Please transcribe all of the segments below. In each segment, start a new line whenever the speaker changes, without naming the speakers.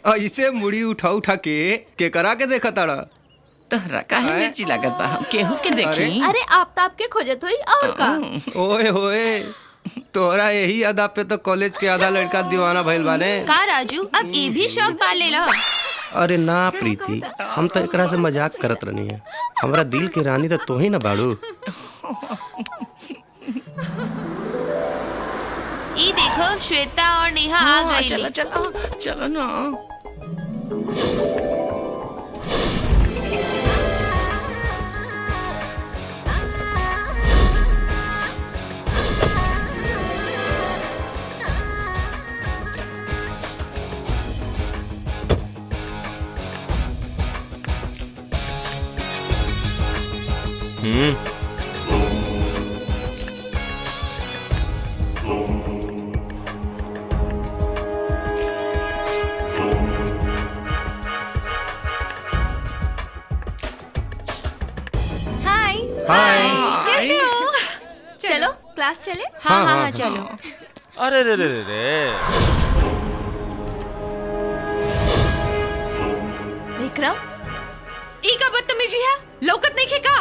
ऐसे मुड़ी उठा उठा के करा के देखा ताड़ा।
तहरा काहे मिर्ची लागत बा? हम केहू के देखी।
अरे आफ्ताब के खोजत हुई और का।
ओए होए, तोरा यही अदा पे तो कॉलेज के आधा लड़का दीवाना भइल बाने।
का राजू, अब ये भी शौक पाल लेला।
अरे ना प्रीति, हम तो एकरा से मजाक करत रहनी है। हमरा दिल की रानी तो तू ही ना बाड़ू।
ई देखो श्वेता और नेहा आ गई।
चलो चलो चलो ना।
हाय।
कैसे हो? चलो क्लास चले।
हाँ, हाँ, हाँ,
चलो।
अरे रे रे रे रे।
विक्रम, ई का बदतमीजी है, लौकत नहीं खे का?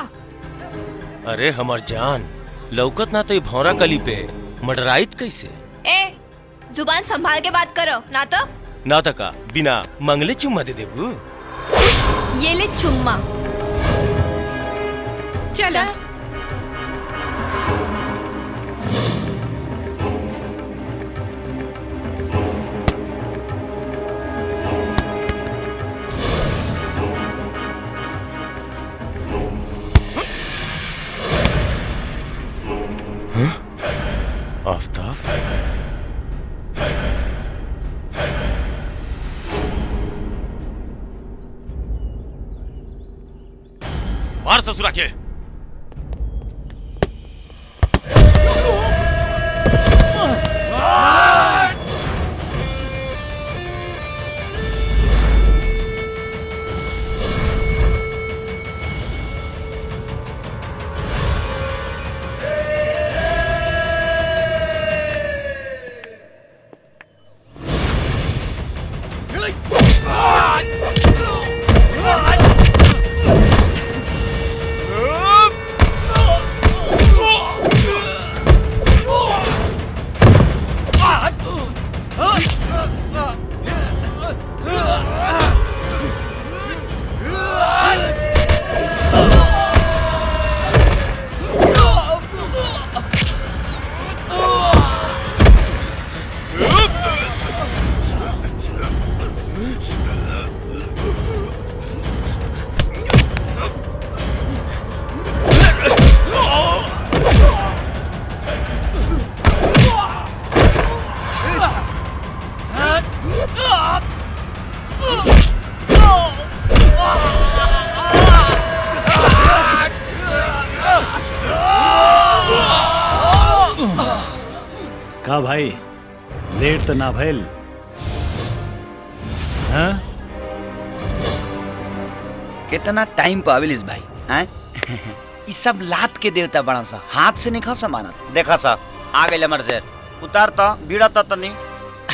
अरे हमर जान, लौकत ना तो ये भौरा कली पे मडराइत कैसे?
ए, जुबान संभाल के बात करो, ना तो
ना तका बिना मंगले चुम्मा दे देबू।
ये ले चुम्मा। चलो।
आफ्ताब, मार ससुरा के।
का भाई, लेट तो ना भइल? हाँ?
कितना टाइम पावेलिस भाई हैं? ई सब लात के देवता बड़ा सा, हाथ से निखा समानत। देखा सा आ गइल हमर शेर। उतार तो बीड़ा तो तनी।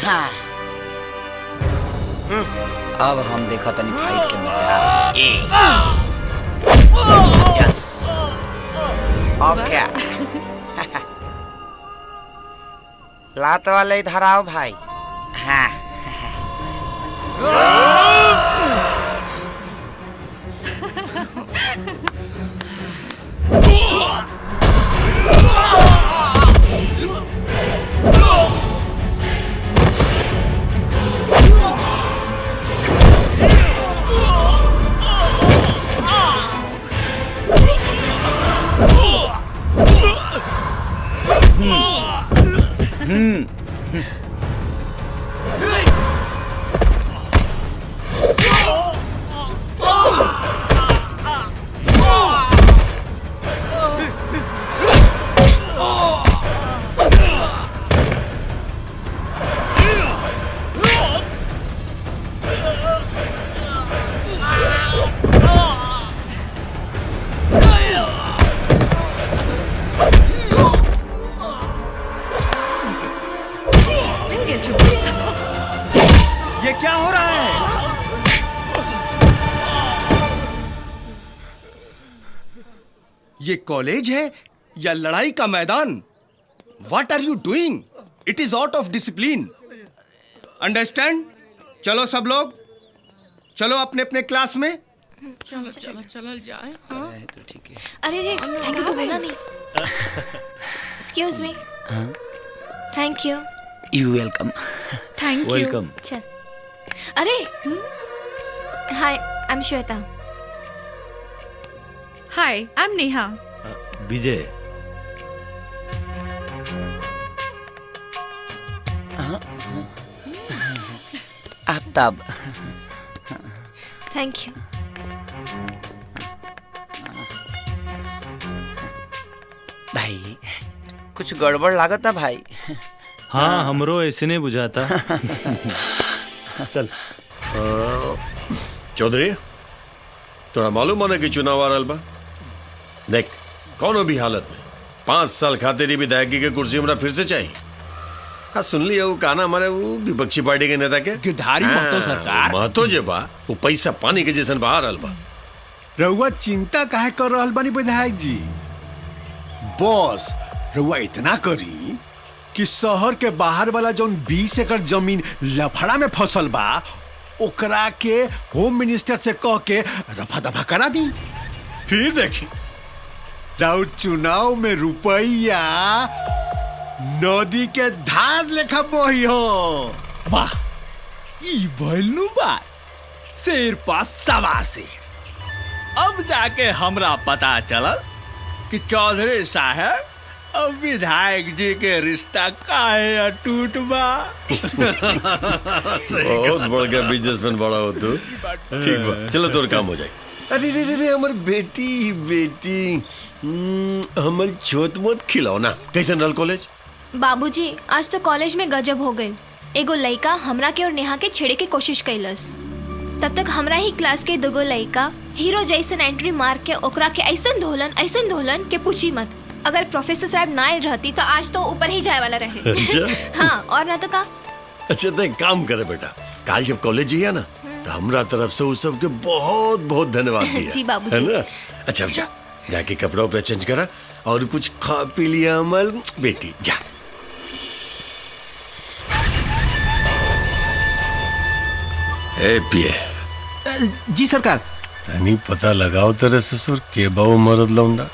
हाँ। अब हम देखा तनी फाइट के मजा। यस। ओके। लात वाले इधर आओ भाई। हाँ।
ये क्या हो रहा है? ये कॉलेज है या लड़ाई का मैदान? What are you doing? It is out of discipline. Understand? चलो सब लोग, चलो अपने अपने क्लास में।
चलो चलो चलो जाए।
तो ठीक है।
अरे रे थैंक यू तो बोला नहीं। Excuse me. Thank you.
You welcome.
Thank you.
Welcome.
चल। अरे hi I am Shweta.
Hi I am Neha.
Vijay.
Aftab.
Thank you.
भाई कुछ गड़बड़ लागत है भाई।
हाँ हमरो ऐसे नहीं बुझाता।
चल चौधरी, तोरा मालूम है कि चुनाव आ रहल बा? देख, कौनो भी हालत में 5 साल खातिर ही विधायकी के कुर्सी हमरा फिर से चाहिए। हाँ सुन लिया वो कहना हमारे वो विपक्षी पार्टी के नेता के
गिरधारी महतो सरकार।
महतो जे बा वो पैसा पानी के जैसन बहा रहल बा।
रउआ चिंता काहे कर रहल बानी विधायक जी? बॉस रउआ इतना करी कि शहर के बाहर वाला जौन 20 एकड़ जमीन लफड़ा में फसल बा ओकरा के होम मिनिस्टर से कह के रफा दफा करा दी। फिर देखी राउत चुनाव में रुपया नदी के धार लेखा बही हो। वाह, ई भइलू बात। शेर पास सवा शेर। अब जाके हमरा पता चलल कि चौधरी साहब अब विधायक जी के रिश्ता काहे अटूट बा।
बहुत बड़ गया बिजनेसमैन बड़ा हो तू। ठीक बा, चलो तोर काम हो जाए। अरे रे रे रे हमर बेटी बेटी हमर छोट मोट खिलौना कैसन रहल कॉलेज?
बाबूजी आज तो कॉलेज में गजब हो गई। एगो लड़का हमरा के और नेहा के छेड़े के कोशिश कैलस। तब तक हमरा ही क्लास के दुगो लड़का हीरो जैसन एंट्री मार के ओकरा के ऐसन धोलन के पूछी मत। अगर प्रोफेसर साहब ना रहती तो आज तो ऊपर ही जाए वाला रहे।
अच्छा?
हाँ और ना तो का।
अच्छा तो एक काम करे बेटा, कल जब कॉलेज जाइए ना तो हमरा तरफ से उस सबके बहुत बहुत धन्यवाद दिया।
जी बाबूजी।
है ना? अच्छा अब जाके कपड़ा उपड़ा चेंज करा और कुछ खा पी लिया हमार बेटी। जा ए पिए।
जी सरकार।
तनी पता लगाओ तेरे ससुर के बाबू मरद लौंडा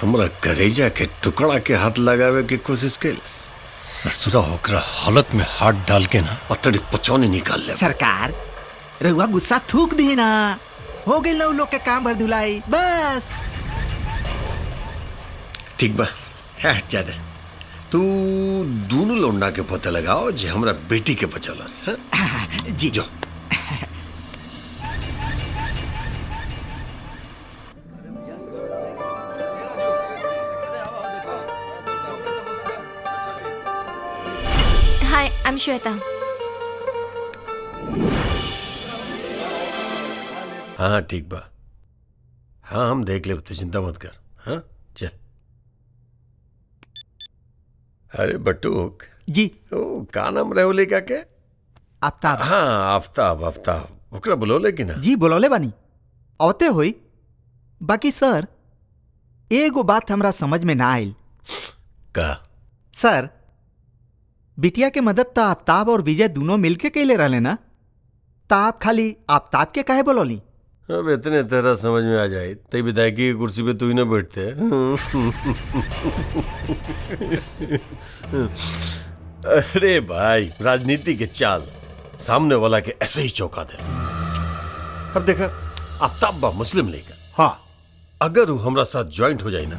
हमरा करेजा के टुकड़ा के हाथ लगावे की कोशिश कैलस। ससुरा होकर हालत में हाथ डाल के ना अतड़ी पचौनी निकाल ले।
सरकार रहुआ गुस्सा थूक दी ना, हो गई लोग के काम भर धुलाई बस।
ठीक बा, है ज्यादा तू दोनों लौंडा के पता लगाओ जे हमरा बेटी के बचलस।
जी
जो
हाय आई एम श्वेता।
हाँ ठीक बा, हाँ हम देख ले, तू चिंता मत कर। हाँ चल। अरे बटूक
जी
ओ का नाम रहोले का के?
आफ्ताब।
हाँ आफ्ताब आफ्ताब ओकरा बुलौले कि ना?
जी बुलौले बानी, अवते होई। बाकी सर एगो बात हमरा समझ में ना आइल।
का?
सर बिटिया के मदद तो आफ्ताब और विजय दोनों मिलके कैले रहले ना, तो आप खाली आफ्ताब के काहे बोलौली?
अब इतने तेरा समझ में आ जाए तई विधायकी की कुर्सी पे तू ही ना बैठते। अरे भाई राजनीति के चाल सामने वाला के ऐसे ही चौंका दे। अब देखा आफ्ताब बा मुस्लिम लीग,
हाँ
अगर वो हमरा साथ ज्वाइंट हो जाए ना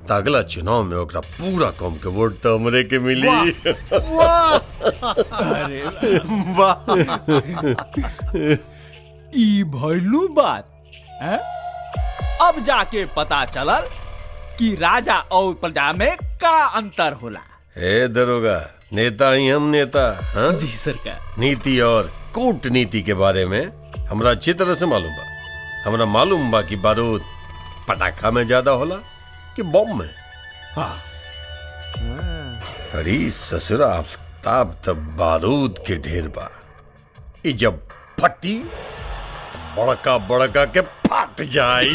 तो अगला चुनाव में ओकरा पूरा कौम के वोट तो हमरे के मिली।
अरे वाह, ई भइलू बात है? अब जाके पता चलल कि राजा और प्रजा में का अंतर होला।
हे दरोगा, नेता ही हम नेता। हाँ
जी सरकार।
नीति और कूटनीति के बारे में हमरा अच्छी तरह से मालूम बा। हमरा मालूम बा कि बारूद पटाखा में ज्यादा होला कि बम में।
हाँ
अरे ससुरा आफ्ताब तब बारूद के ढेर बा, ई जब फटी बड़का बड़का के फट जाई।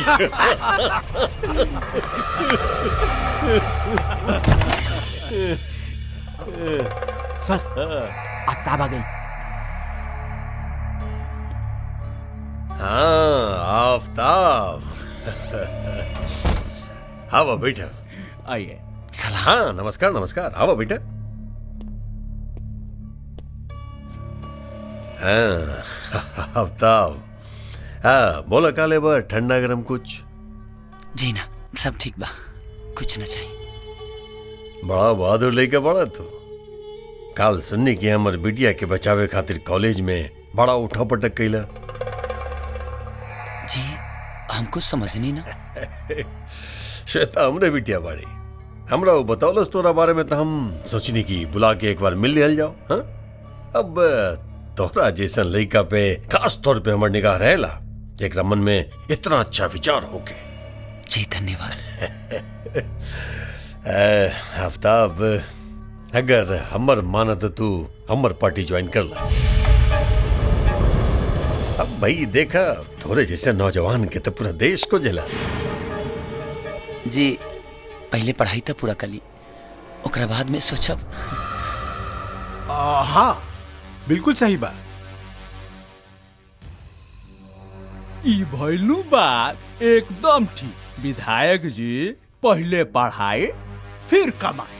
सर आफ्ताब आ गई।
हाँ आफ्ताब। आओ बेटा।
आइए।
हाँ नमस्कार नमस्कार, आओ बेटा। हाँ आफ्ताब, हाँ बोला काले बा ठंडा गरम कुछ?
जी ना, सब ठीक बा, कुछ ना चाहिए।
बड़ा बहादुर लेके बड़ा तू। काल सुननी की हमर बिटिया के बचावे खातिर कॉलेज में बड़ा उठा पटक कैला।
जी हमको समझ नहीं ना।
श्वेता हमरे बिटिया बाड़ी, हमरा वो बतौलस तोरा बारे में तो हम सोचनी की बुला के एक बार मिल लिया जाओ। हाँ अब तोरा जैसन लड़का पे खास तौर पे हमर निगाह रहेला, एक मन में इतना अच्छा विचार होके।
जी धन्यवाद।
आफ्ताब अगर हमर माना तो तू हमर पार्टी ज्वाइन कर ला। अब भाई देखा थोड़े जैसे नौजवान के तो पूरा देश को जला।
जी पहले पढ़ाई तो पूरा कर ली, ओकरा बाद में सोचब।
हाँ बिल्कुल सही बात।
ई भइलू बात एकदम ठीक। विधायक जी पहले पढ़ाई फिर कमाई,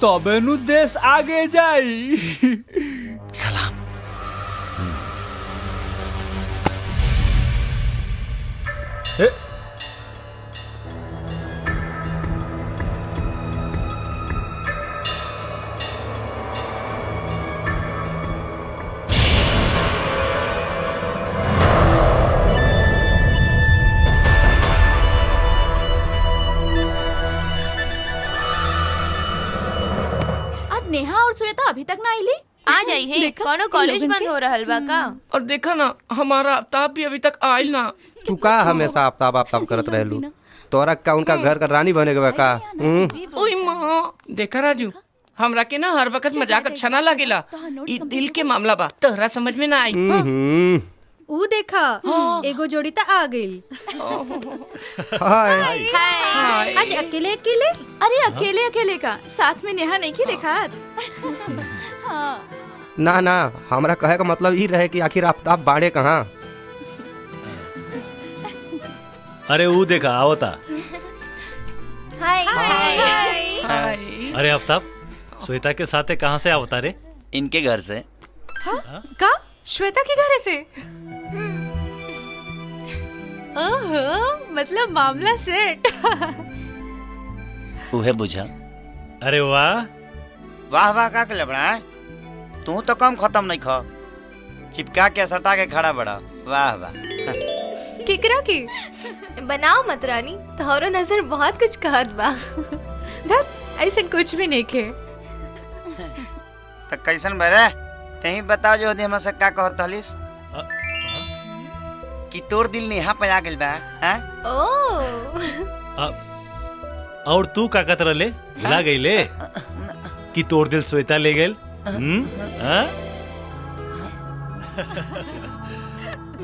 तबे नु देश आगे जाई।
सलाम।
नेहा और श्वेता अभी तक ना आईली।
आ जाई है, कोनो कॉलेज बंद हो रहल बा का?
और देखा ना हमारा आफ्ताब भी अभी तक आयल ना।
तू का हमेशा आफ्ताब आफ्ताब करत रहलू? तोरा का उनका घर का रानी बने के का?
ओए माँ देखा राजू, हमरा के ना हर वक्त मजाक अच्छा ना लगेला। ई दिल के मामला बा, तोहरा समझ में ना आई।
ऊ देखा एगो जोड़ी त आ गई।
हाय।
आज अकेले अकेले? अरे अकेले अकेले का, साथ में नेहा नहीं की देखा।
ना ना, हमरा कहे का मतलब ई रहे कि आखिर आफ्ताब बाड़े कहाँ?
अरे वो देखा आवता।
हाय
हाय।
अरे आफ्ताब श्वेता के साथ कहाँ से आवता रे?
इनके घर से।
का? श्वेता के घर से? ओहो, मतलब मामला सेट।
उहे बुझा।
अरे वाह
वाह वाह का के लबड़ा है? तू तो कम खत्म नहीं खा, चिपका के सटा के खड़ा बड़ा। वाह वाह।
किकरा की?
बनाओ मत रानी, तोहरो नजर बहुत कुछ कहत बा।
धत ऐसा कुछ भी नहीं के।
तो कैसन बरे? तही बताओ जो हमसे से का कहत हलिस? कि तोर दिल नेहा पे आ गेल बा, हैं?
और तू का कतर ले भुला गई ले कि तोर दिल श्वेता ले गेल?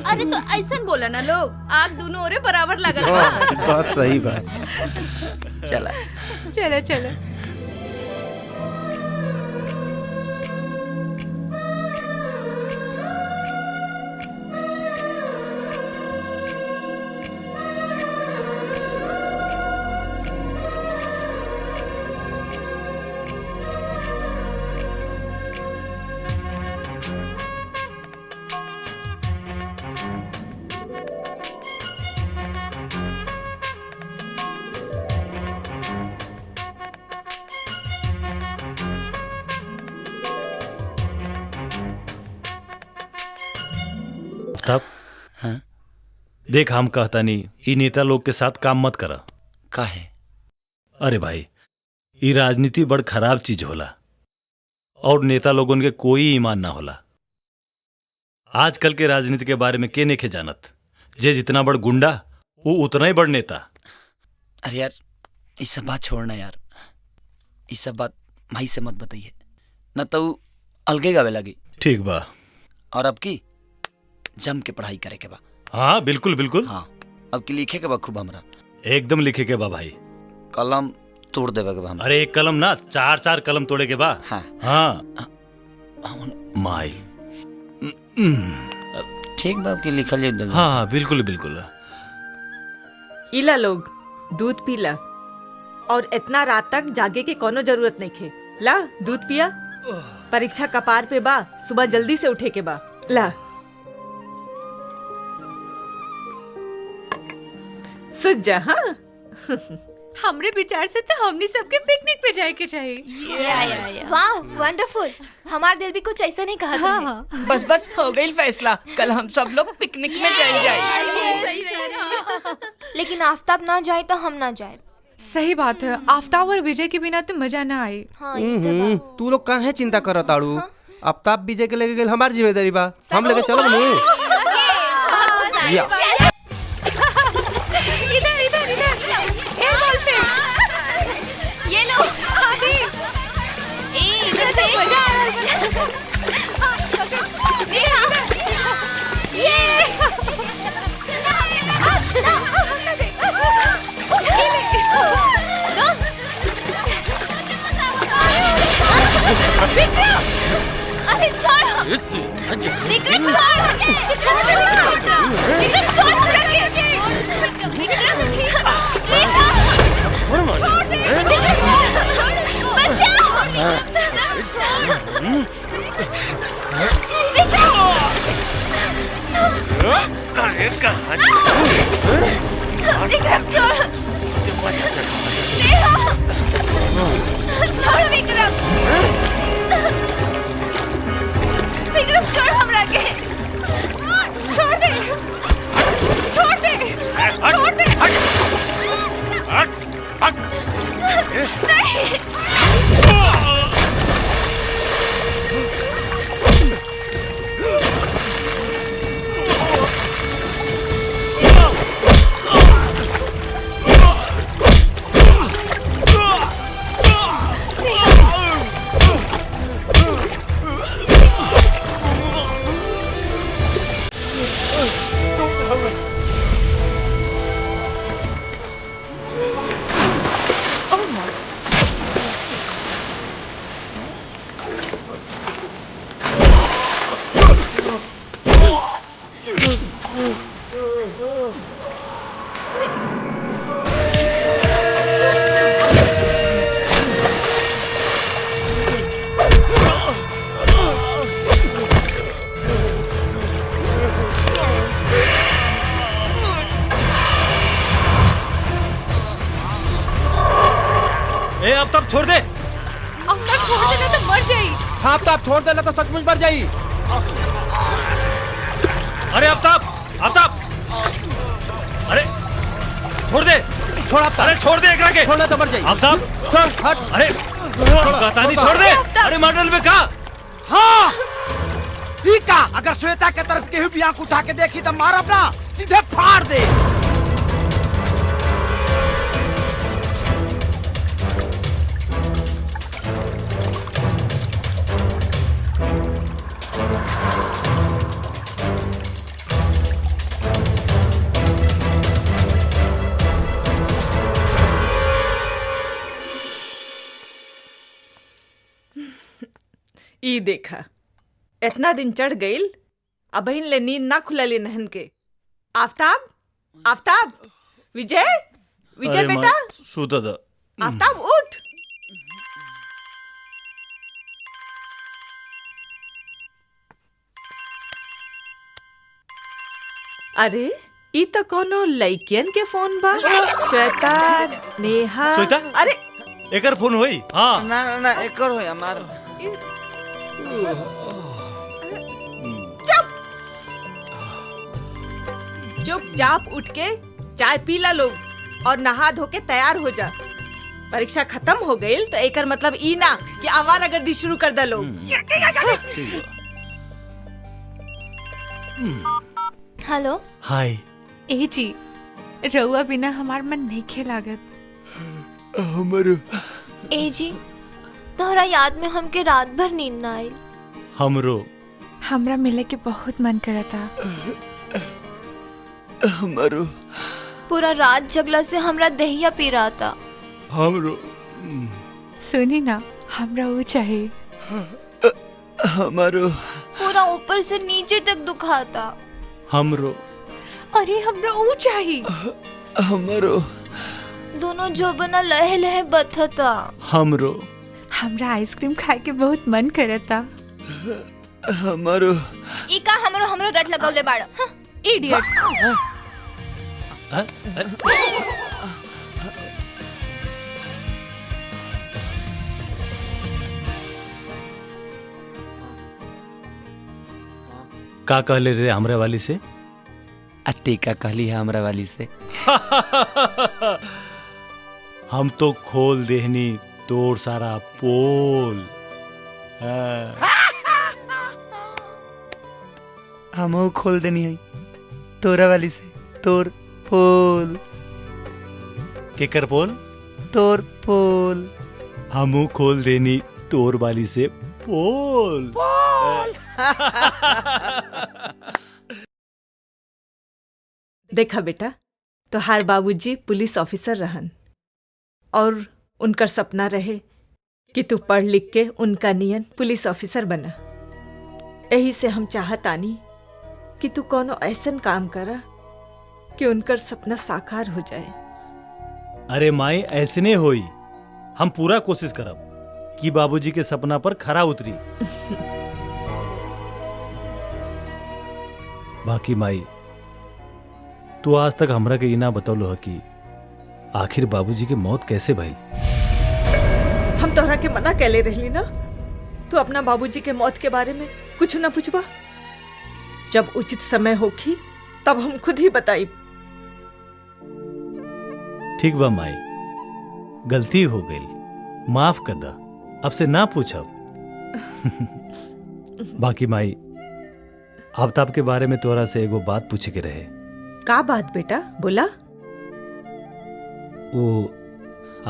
अरे तो ऐसा बोला ना लोग, आग दोनों ओरे बराबर लगा।
बहुत सही बात।
चला
चलो चलो।
हाँ? देख हम कहता नहीं ई नेता लोग के साथ काम मत करा।
काहे?
अरे भाई ई राजनीति बड़ खराब चीज होला और नेता लोगन के कोई ईमान ना होला। आजकल के राजनीति के बारे में के नेखे जानत, जे जितना बड़ गुंडा वो उतना ही बड़ नेता।
अरे यार ये सब बात छोड़ना यार, ये सब बात माई से मत बताइए, न तो अलगे गावे लगी।
ठीक बा।
और अब की जम के पढ़ाई करे के बा।
हाँ बिल्कुल बिल्कुल।
हाँ अब की लिखे के बा खूब हमरा।
एकदम लिखे के बा भाई।
कलम तोड़ देवे के बा हमरा।
अरे एक कलम ना 4-4 कलम तोड़े के बा।
हाँ
हाँ माई
ठीक बा की लिखल जाए।
हाँ बिल्कुल बिल्कुल।
इला लोग दूध पीला और इतना रात तक जागे के कोनो जरूरत नहीं खे। ला दूध पिया। परीक्षा कपार पे बा, सुबह जल्दी से उठे के बा। ला सुझ जा। हाँ
हमरे विचार से तो हमनी सबके पिकनिक पे जाए के चाहिए।
वाह वंडरफुल। हमार दिल भी कुछ ऐसा नहीं कहा तुमने।
बस बस हो गई फैसला, कल हम सब लोग पिकनिक में जाए।
लेकिन आफ्ताब ना जाए तो हम ना जाए।
सही बात है, आफ्ताब और विजय के बिना तो मजा ना आए।
तू लोग काहे चिंता करत ताड़ू? आफ्ताब विजय के लेके गेल हमार जिम्मेदारी बा, हम लेके चलब नहीं।
इधर इधर इधर ए बॉल पे
ये लो।
आदि
ए इधर देख।
मजा आ रहा है। ये
अरे छोड़ विक्रम, विक्रम छोड़ हमरा के।
छोड़ दे छोड़ दे छोड़ दे।
नहीं
ए अब तब छोड़ दे।
अम्मा छोड़ देना तो मर जाई।
हाँ आफ्ताब छोड़ देना तो सचमुच मर जाई।
अरे आफ्ताब आफ्ताब अरे छोड़ दे।
छोड़ आफ्ताब।
अरे छोड़ दे एकरा के।
छोड़ना तो मर जाई।
आफ्ताब
छोड़ हट।
अरे कहतानी छोड़ दे। अरे मॉडल में कहा।
हाँ ठीक है, अगर श्वेता के तरफ केहू भी आंख उठा के देखी तो मार अपना सीधे फाड़ दे।
ई देखा इतना दिन चढ़ गईल, अब ले नींद ना खुलले नहन के। आफ्ताब आफ्ताब विजय विजय बेटा
सूता था।
आफ्ताब उठ। अरे ई तो कोनो लइकियन के फोन बा। श्वेता नेहा।
श्वेता?
अरे
एकर फोन होई। हाँ
ना ना ना एकर होय हमार।
चुपचाप उठ के चाय पी ला लोग और नहा धो के तैयार हो जा। परीक्षा खत्म हो गई तो एकर मतलब ई ना कि आवारागर्दी शुरू कर दे लोग।
Hello
hi.
ए जी रउआ बिना हमार मन नहीं खेलागत।
हमरो
ए जी तोहरा याद में हमके रात भर नींद ना आई।
हमरो
हमरा मिले के बहुत मन करा था।
हमरो
पूरा रात जगला से हमरा दहिया पी रहा था।
हमरो
सुनी ना, हमरा वो चाहिए।
हमरो
पूरा ऊपर से नीचे तक दुखाता।
हमरो
अरे हमरा वो चाहिए।
हमरो
दोनों जोबना लहे लहे बथता।
हमरो
हमरा आइसक्रीम खाए के बहुत मन करा था।
हमरो
इका हमरो हमरो रट लगौले बाड़। इडियट।
का कहले रे हमरे वाली से?
अट्टी का कहली है हमरा वाली से।
हम तो खोल देहनी तोर सारा पोल।
हम खोल देनी है तोरा वाली से। तोर पोल।
केकर पोल?
तोर पोल।
हमू खोल देनी तोर वाली से पोल।
देखा बेटा, तोहार बाबूजी पुलिस ऑफिसर रहन और उनकर सपना रहे कि तू पढ़ लिख के उनका नियन पुलिस ऑफिसर बना। यही से हम चाहतानी कि तू कोनो ऐसन काम करा कि उनकर सपना साकार हो जाए।
अरे माई ऐसने होई, हम पूरा कोशिश करब कि बाबूजी के सपना पर खरा उतरी। बाकी माई, तू आज तक हमरा के इना बतौलो है कि आखिर बाबूजी के मौत कैसे भइल?
हम तोहरा के मना कैले रहली ना, तू अपना बाबूजी के मौत के बारे में कुछ ना पूछबा। जब उचित समय होखी तब हम खुद ही बताई।
ठीक बा माई, गलती हो गई, माफ कर दा, अब से ना पूछब। बाकी माई, आफ्ताब के बारे में तोरा से एगो बात पूछे के रहे।
का बात बेटा, बोला।
वो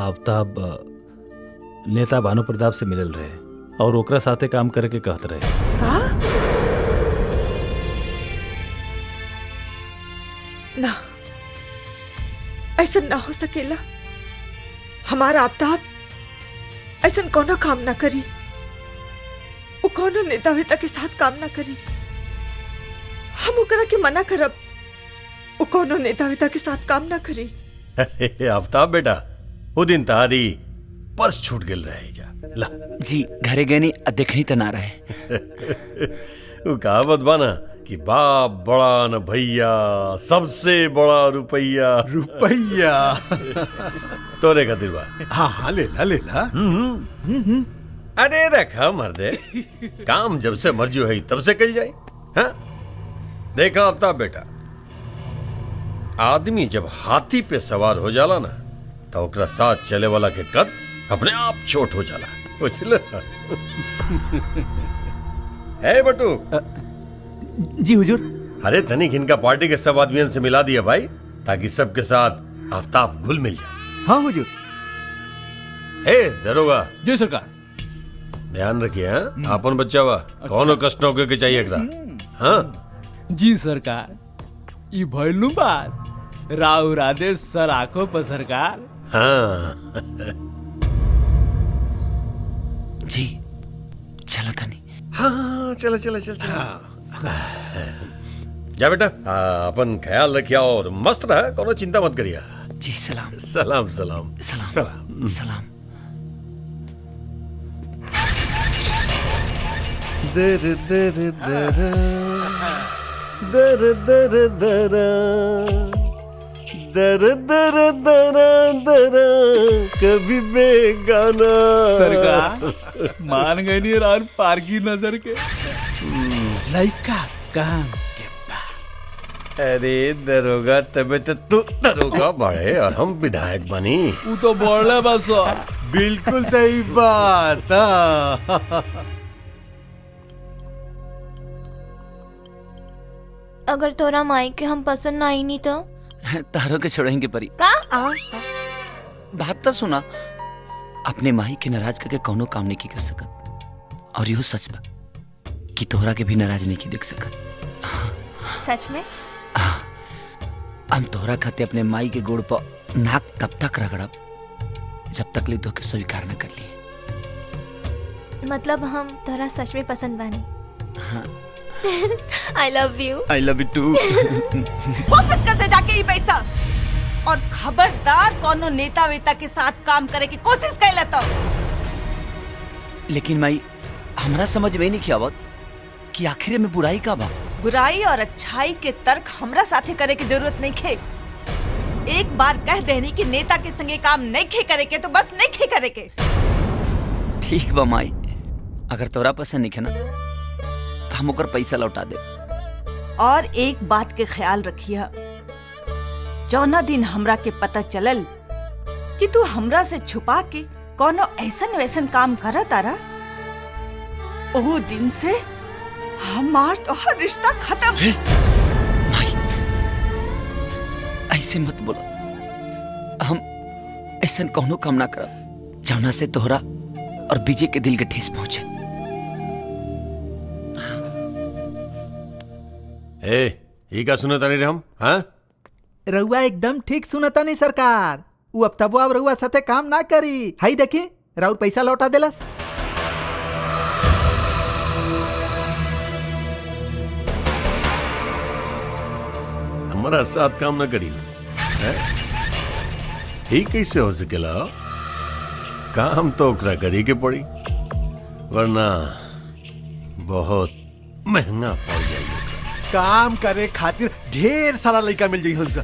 आफ्ताब नेता भानु प्रताप से मिलल रहे और ओकरा साथे काम करे के कहत रहे।
का? ना, ऐसा ना हो सकेला। हमारा आफ्ताब ऐसा कोनो काम ना करी। वो कोनो नेता वेता के साथ काम ना करी। हम ओकरा के मना करब, वो कोनो नेता वेता के साथ काम ना करी।
अरे आफ्ताब बेटा, वो दिन तारी पर्स छूट गेल रहे जा। ला
जी घरे गनी देखनी तो ना रहे।
वो कहावत बाना कि बाप बड़ा न भैया, सबसे बड़ा रुपैया।
रुपैया
तोरे खातिर बा।
हाँ हाँ ले ला ले ला।
अरे रखा मर्दे, काम जब से मर्जी है तब से कल जाए। हाँ देखा आफ्ताब बेटा, आदमी जब हाथी पे सवार हो जाला ना तो ओकरा साथ चले वाला के कद अपने आप छोट हो जाला। बुझल? है बटू?
जी हुजूर।
अरे तनिक इनका पार्टी के सब आदमियों से मिला दिया भाई, ताकि सबके साथ आफ्ताब घुल मिल जाए।
हाँ हुजूर।
दरोगा
जी सरकार।
ध्यान रखिए। हाँ अपन बच्चा वा कौनो कष्ट न होके के चाहिए एकरा। हाँ
जी सरकार। ई भइलू बात, राव राधे सर आंखों पर सरकार।
हाँ
जी चलो तनी।
हाँ चलो चलो चलो चलो। जा बेटा, अपन ख्याल रखिया और मस्त रहा, कोनो चिंता मत करिया।
जी सलाम।
सलाम सलाम
सलाम
सलाम
सलाम।
दर दर दरा दर दर दरा दर दर दरा दरा कभी बेगाना।
सरकार मान गई नहीं रान पार की नजर के लइका काम के बाद।
अरे दरोगा, तबे तो तू दरोगा बाड़े और हम विधायक बनी।
वो तो बोले बस।
बिल्कुल सही बात।
अगर तोरा माई के हम पसंद ना आई नहीं तो
तारों के छोड़ेंगे परी।
का?
बात तो सुना, अपने माही के नाराज करके कौनो काम नहीं की कर सकत। और यो सच बा कि तोहरा के भी नाराज नहीं की देख सकत।
सच में?
हम तोहरा खाते अपने माई के गोड़ पर नाक तब तक रगड़ब जब तक ले तो के स्वीकार न कर लिए।
मतलब हम तोरा सच में पसंद बानी। I love you.
I love you too.
वापस कर दे जाके ये पैसा, और खबरदार कोनो नेता वेता के साथ काम करे की कोशिश कैला तो।
लेकिन माई हमरा समझ में नहीं आवत कि आखिर में बुराई का बा।
बुराई और अच्छाई के तर्क हमरा साथे करे की जरूरत नहीं खे। एक बार कह देनी कि नेता के संगे काम नहीं खे करे के तो बस नहीं खे करे के।
ठीक बा माई, अगर तोरा पसंद नहीं है ना तो हम ओकर पैसा लौटा दे।
और एक बात के ख्याल रखिया, जौना दिन हमरा के पता चलल कि तू हमरा से छुपा के कोनो ऐसन वैसन काम करत तारा, ओ दिन से हमार तोहर रिश्ता खत्म।
माई ऐसे मत बोलो, हम ऐसा कोनो काम ना करब जौना से तोहरा और विजय के दिल के ठेस पहुंचे।
ये का सुनता नहीं हम? हाँ,
रउआ एकदम ठीक सुनता नहीं सरकार। वो अब तबो अब रउआ साथे काम ना करी। हाई देखी राउर पैसा लौटा देलस।
हमारा साथ काम न करी ठीक कैसे हो सकेला? काम तो ओकरा करी के पड़ी, वरना बहुत महंगा पड़ जाएगी।
काम करे खातिर ढेर सारा लड़का मिल जाई हमसे।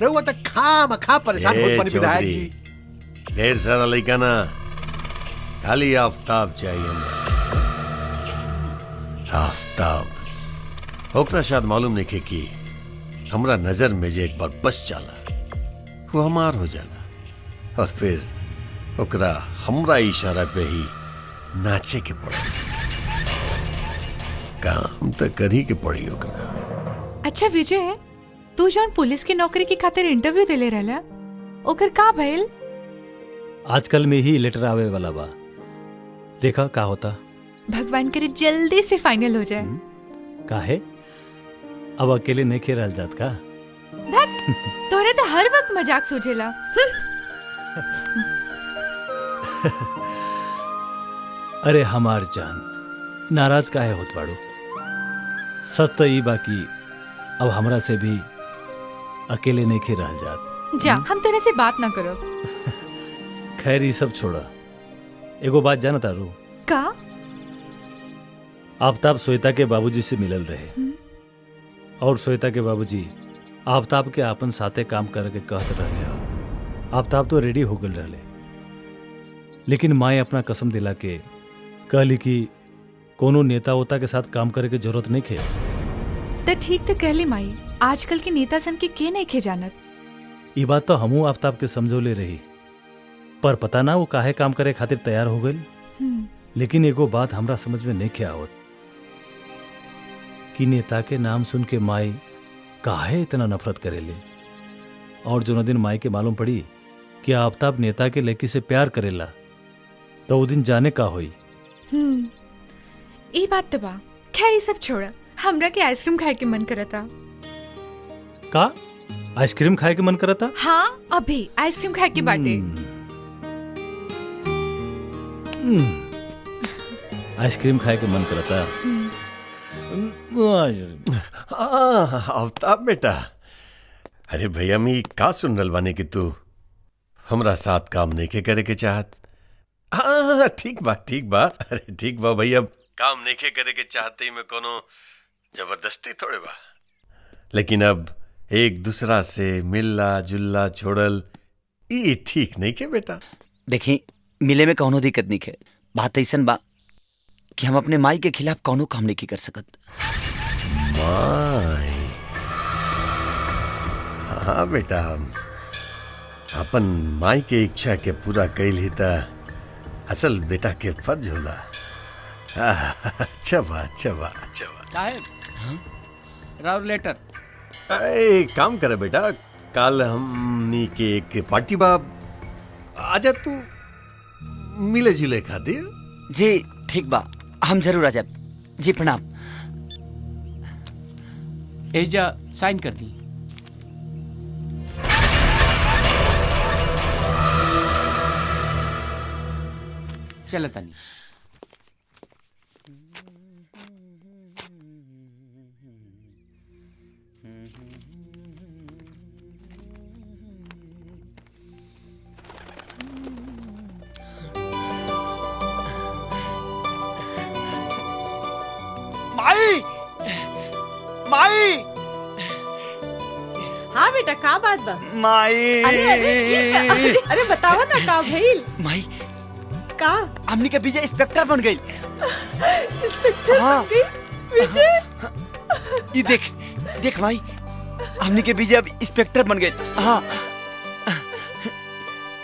रहुआ तक खाम खा परेशान होत बनी विधायक जी।
ढेर सारा लड़का ना, खाली आफ्ताब चाहिए हमरा। आफ्ताब ओकरा शायद मालूम नहीं कि हमरा नजर में जे एक बार बस जाला वो हमार हो जाला, और फिर ओकरा हमरा इशारा पे ही नाचे के पड़ी। काम तो करी के पड़ी ओकरा।
अच्छा विजय, तू जौन पुलिस की नौकरी की खातिर इंटरव्यू देले रहला, ओकर का भइल?
आजकल में ही लेटर आवे वाला बा, देखा का होता।
भगवान करे जल्दी से फाइनल हो जाए।
काहे अब अकेले नहीं खेल रहल जात का?
धत, तोरे तो हर वक्त मजाक सूझेला।
अरे हमार जान, नाराज काहे होत बाड़ू? सच तो ई बाकी अब हमरा से भी अकेले नहीं खेल रहल जात।
जा, हम तेरे से बात ना करो।
खैर ये सब छोड़ा, एगो बात जाना तारू?
का?
आफ्ताब श्वेता के बाबूजी से मिलल रहे, और श्वेता के बाबूजी आफ्ताब के आपन साथे काम करके कहत रहले हो। आफ्ताब तो रेडी हो गल रहले, लेकिन माए अपना कसम दिला के कहली कि कोनो नेता वोता के साथ काम करे के जरूरत नहीं खे।
तो ठीक तो कहली माई, आजकल के नेता सन के नहीं खे जानत।
ये बात तो हमू आफ्ताब के समझोले रही, पर पता ना वो काहे काम करे खातिर तैयार हो गई। लेकिन एगो बात हमरा समझ में नहीं खे आवत कि नेता के नाम सुन के माई काहे इतना नफरत करेले, और जो न दिन माई के मालूम पड़ी कि आफ्ताब नेता के लड़की से प्यार करेला तो वो दिन जाने का होई।
ये बात तो बा। खैर ये सब छोड़ा, हमरा के आइसक्रीम खाए के मन करता।
का आइसक्रीम खाए के मन करता?
हाँ, अभी आइसक्रीम खाए के बाटे।
आइसक्रीम खाए के मन करता।
आफ्ताब बेटा, अरे भैया मी का सुन रल बानी कि तू हमरा साथ काम नहीं के करे के चाहत? हाँ ठीक बा अरे ठीक बा भैया, काम नहीं के करे के चाहते ही में कोनो जबरदस्ती थोड़े बा, लेकिन अब एक दूसरा से मिलना जुलना छोड़ल ये ठीक नहीं के बेटा।
देखी मिले में कौनो दिक्कत नहीं है, बात ऐसन बा कि हम अपने माई के खिलाफ कौनो काम नहीं कर सकत।
माई? हाँ बेटा, अपन माई के इच्छा के पूरा कैल ही ता असल बेटा के फर्ज होला। अच्छा बा।
साहब, राव लेटर।
एक काम करे बेटा, कल हमनी के एक पार्टी बा, आजा तू मिले जुले खातिर।
जी ठीक बा, हम जरूर आ जाब। जी प्रणाम।
एजा साइन कर दी। चल तनी।
माई माई
हाँ बेटा का बात बा?
माई
अरे बतावा ना का भइल?
माई
का
हमनी के विजय इंस्पेक्टर बन गई।
इंस्पेक्टर बन गई विजय?
ये देख देख माई, हमनी के विजय अब इंस्पेक्टर बन गई। हाँ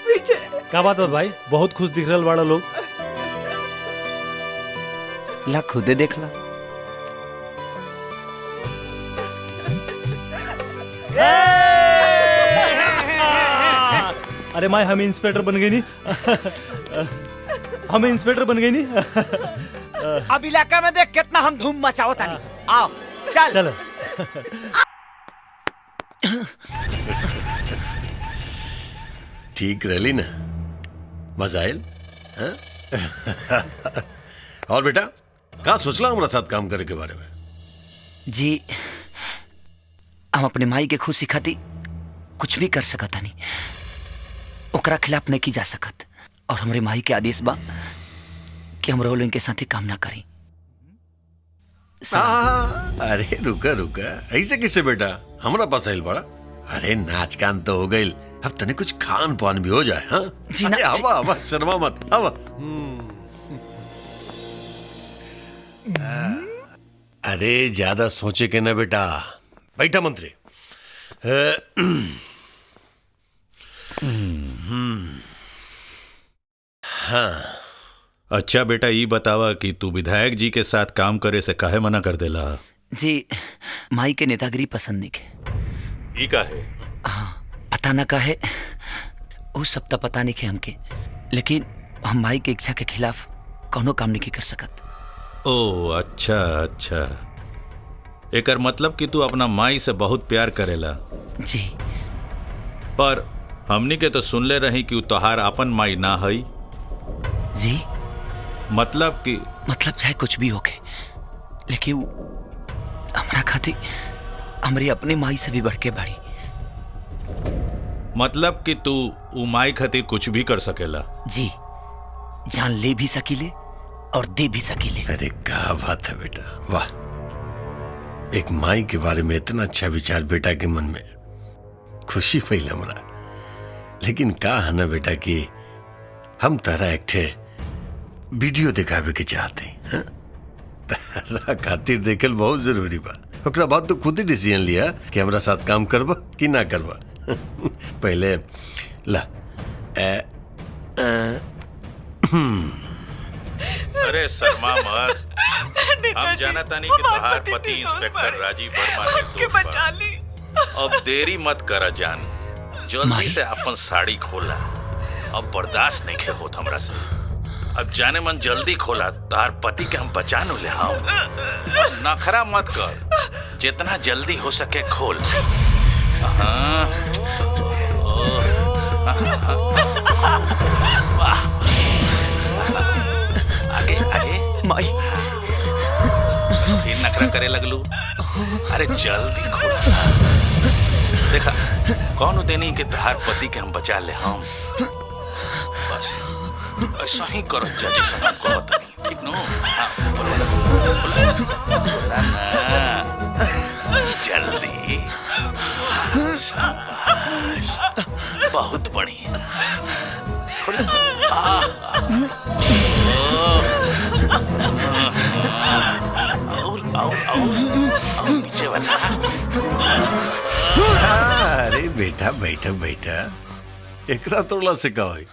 विजय
का बात है भाई, बहुत खुश दिख रहा बड़ा लोग।
ला खुदे देख ला।
अरे माई हम इंस्पेक्टर बन गई नहीं। हम इंस्पेक्टर बन गई नहीं।
अब इलाका में देख कितना हम धूम मचाओ तानी। आओ चल
चल।
ठीक रहली ना, मजा आयल? हाँ? और बेटा कहाँ सोचला हमारा साथ काम करे के बारे में?
जी हम अपने माई के खुशी खातिर कुछ भी कर सकत नहीं, ओकरा खिलाफ नहीं की जा सकत। और हमारे माई के आदेश बा कि हम रोल इनके साथ ही काम ना करी।
अरे रुका रुका, ऐसे किसे बेटा हमारा पास आइल बड़ा? अरे नाच गान तो हो गई, अब तने कुछ खान पान भी हो जाए। हाँ
जी ना,
हवा हवा शर्मा मत हवा। अरे ज्यादा सोचे के ना बेटा, बैठा मंत्री। हाँ
अच्छा बेटा ये बतावा कि तू विधायक जी के साथ काम करे से काहे मना कर देला?
जी माई के नेतागिरी पसंद नहीं के।
ई काहे?
हाँ पता ना काहे, वो सब तो पता नहीं के हमके, लेकिन हम माई के इच्छा के खिलाफ कोनो काम नहीं कर सकत।
ओ अच्छा अच्छा, एकर मतलब कि तू अपना माई से बहुत प्यार करेला।
जी
पर हमनी के तो सुनले रही कि तोहार अपन माई ना हई।
जी
मतलब
चाहे कुछ भी होके, लेकिन हमरा खातिर हमरी अपने माई से भी बढ़ के बड़ी।
मतलब कि तू उ माई खातिर कुछ भी कर सकेला?
जी जान ले भी सकीले और दे भी सकीले।
अरे क्या बात है बेटा, वाह। एक माई के बारे में इतना अच्छा विचार बेटा के मन में, खुशी फैल हमरा। लेकिन का है ना बेटा कि हम तारा एक ठे वीडियो दिखावे के चाहते हैं। तारा खातिर देखल बहुत जरूरी बा, ओकरा बाद तो खुद ही डिसीजन लिया कि हमरा साथ काम करबा कि ना करबा। पहले ला
अरे शर्मा मत, हम जानता नहीं कि तोहार पति इंस्पेक्टर राजीव वर्मा निर्दोष बा। अब देरी मत करा जान, जल्दी से अपन साड़ी खोला। अब बर्दाश्त नहीं खे होत हमरा से। अब जाने मन जल्दी खोला, तार पति के हम बचा न ले। हाँ नखरा मत कर, जितना जल्दी हो सके खोल। आगे आगे
माई
फिर नखरा करे लगलू। अरे जल्दी खोल। देखा कौन देनी के तहार पति के हम बचा ले। हम बस ऐसा ही करो जैसा हम कहत नहीं, ठीक नो? हाँ बोला ना जल्दी। शाबाश, बहुत बढ़िया। और नीचे वाला।
अरे बेटा बैठा बैठा, एकरा तोड़ला से का होई?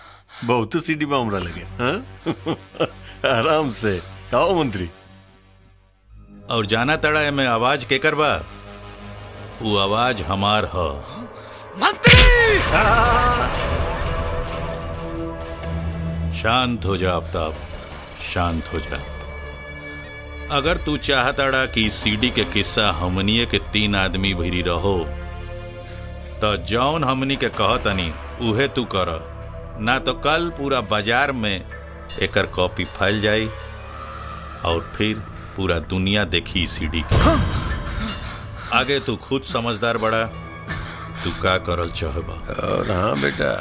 बहुत सीढ़ी में हमरा लगे। हाँ? आराम से कहो मंत्री।
और जाना तड़ा है मैं आवाज के करवा, वो आवाज हमार ह।
मंत्री
शांत हो जा आफ्ताब, शांत हो जा। अगर तू चाहताड़ा कि सीडी के किस्सा हमनिए के 3 आदमी भरी रहो तो जौन हमनी के कहतनी उहे तू कर, ना तो कल पूरा बाजार में एकर कॉपी फैल जाई और फिर पूरा दुनिया देखी सीडी के। आगे तू खुद समझदार बड़ा, तू का करल चाहबा।
और हाँ बेटा,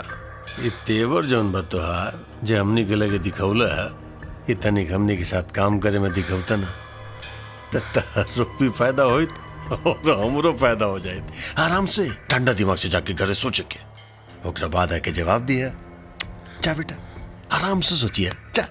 ये तेवर जौन बा तोहार जे हमनी के लगे दिखौला ये तनिक हमनी के साथ काम करे में दिखौता ना तो तहरो भी फायदा होइत और हमरो फायदा हो जाए। आराम से ठंडा दिमाग से जाके घरे सोच के ओकरा बाद आके जवाब दिया। जा बेटा आराम से सोचिए, जा।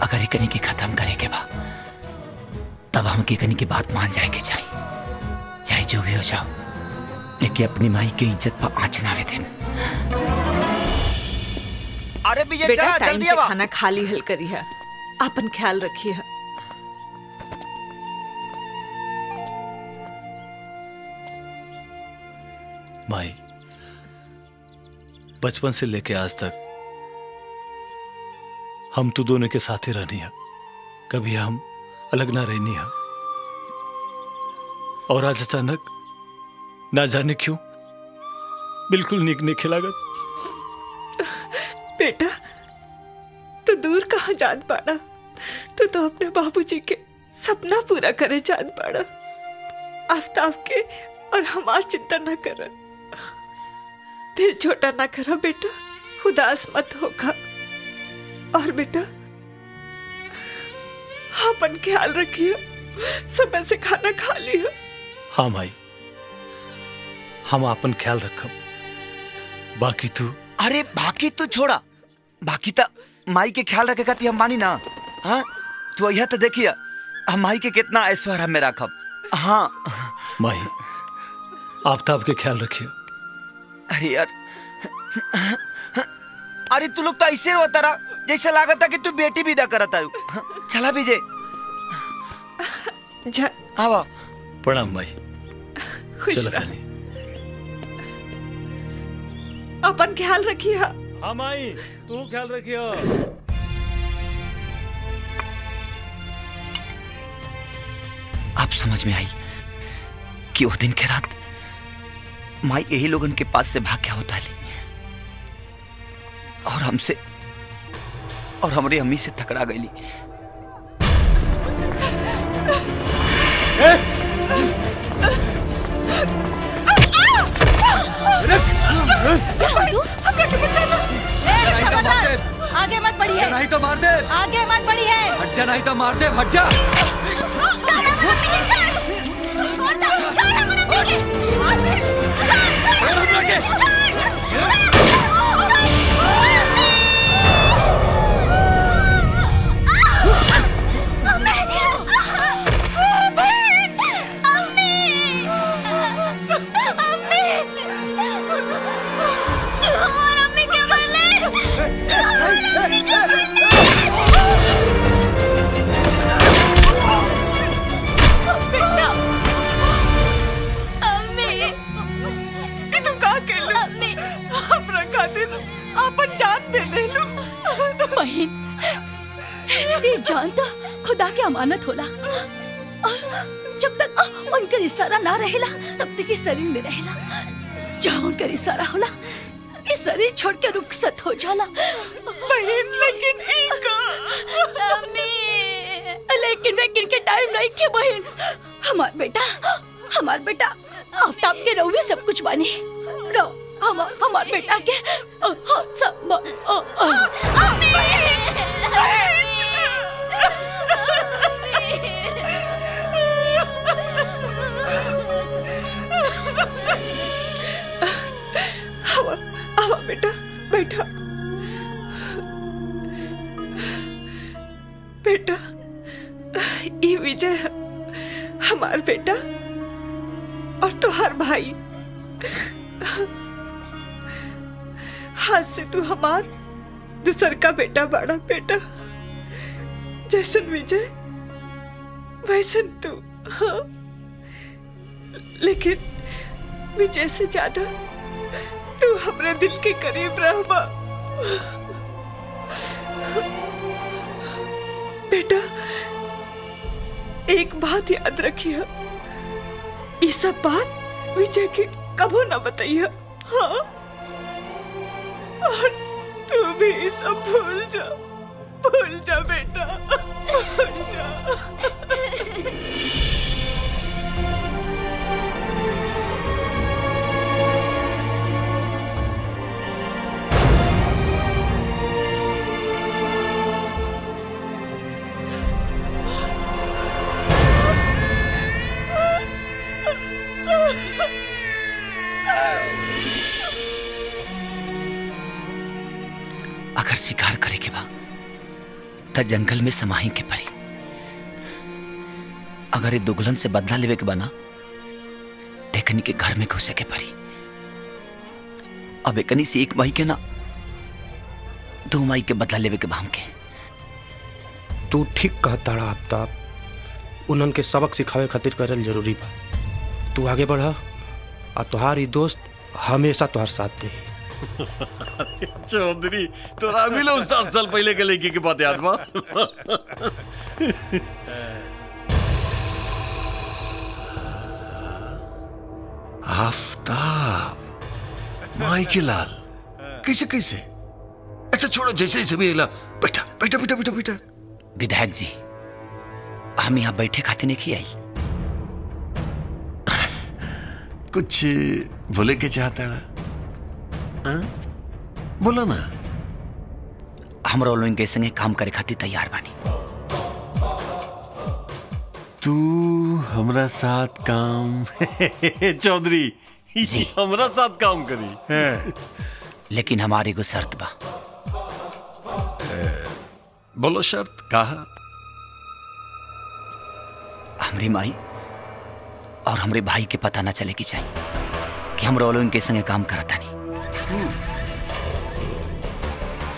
अगर एकनी के खत्म करे के बा तब हम केकनी की बात मान जाए के चाहिए, चाहे जो भी हो जाओ, लेकिन अपनी माई के इज्जत पर आँच ना आवे देम।
अरे बेटा टाइम से खाना खा ली हल करी है, अपन ख्याल रखिए।
माई, बचपन से लेके आज तक हम तो दोनों के साथ ही रहनी है, कभी हम अलग ना रहनी है। और आज अचानक ना जाने क्यों बिल्कुल निक नहीं खिलागत।
बेटा तू दूर कहाँ जान पाड़ा, तू तो अपने बाबूजी के सपना पूरा करे जान पाड़ा। आफ्ताब के और हमार चिंता ना कर, दिल छोटा ना करा बेटा, उदास मत होगा। और बेटा अपन ख्याल रखिए, समय से खाना खा लिया।
हाँ माई, हम अपन ख्याल रखब। बाकी तू?
अरे बाकी तू छोड़ा, बाकी तो माई के ख्याल रखेगा ती हम मानी ना। हाँ तू यह तो देखिए हम माई के कितना ऐश्वर्य में रखब। हाँ
माई, आफ्ताब के ख्याल रखिए।
अरे यार, अरे तू लोग तो ऐसे रोता रहा जैसे लागत था कि तू बेटी विदा करता है। चला विजय, आवा।
प्रणाम माई। चला तानी।
अपन ख्याल रखिए।
हाँ माई, तू ख्याल रखिए।
अब समझ में आई कि उस दिन के रात माई यही लोगन के पास से भाग गया होता है और हमसे और हमारी अम्मी से टकरा गई।
आगे मत बढ़िए,
नहीं तो मार दे।
आगे मत बढ़िए,
हट जा, नहीं तो मार दे। हट जा।
ये जान तो खुदा के अमानत होला और जब तक उनका इशारा ना रहेला तब तक ये शरीर में रहेला। जहाँ उनका इशारा होला ये शरीर छोड़ के रुखसत हो जाला।
बहन लेकिन
लेकिन के टाइम नहीं के बहन। हमार बेटा आफ्ताब के रहुए सब कुछ बानी। हमार बेटा के सब
आवा बेटा, बैठा। बेटा, ये विजय है, हमार बेटा और तुहार भाई। हाथ से तू हमार दूसर का बेटा बड़ा बेटा। जैसन विजय वैसन तू। हाँ, लेकिन विजय से ज्यादा तू हमरे दिल के करीब रहबा। बेटा, एक बात याद रखिए, ये सब बात विजय के कबो न बताइए। हाँ, और तू भी ये सब भूल जा बेटा, भूल जा।
अगर शिकार करे के बा त जंगल में समाही के परी। अगर ये दुगलन से बदला लेवे के बना देखनी के घर में घुसे के परी। अब एकनी से एक माई के ना 2 माई के बदला लेवे के बा हमके।
तू ठीक कहता आफ्ताब। उन्हन के सबक सिखावे खातिर करल जरूरी बा। तू आगे बढ़ और तुहार ई दोस्त हमेशा तुहार साथ दे।
चौधरी तोरा भी लो 7 साल पहले के लड़की की बात याद बा? आफ्ताब, माई के लाल, कैसे कैसे? अच्छा छोड़ो, जैसे जैसे भी हिला। बैठा बैठा बैठा बैठा बैठा।
विधायक जी, हम यहाँ बैठे खाते नहीं आई।
कुछ बोले के चाहता है? बोला ना।
हम लोगन के संगे काम करे खातिर तैयार बानी।
तू हमरा साथ काम चौधरी
जी
हमरा साथ काम करी।
लेकिन हमारी को शर्त बा।
बोलो शर्त कहा।
हमरी माई और हमरे भाई के पता ना चले की चाहिए कि हम लोगन के संगे काम करता नहीं।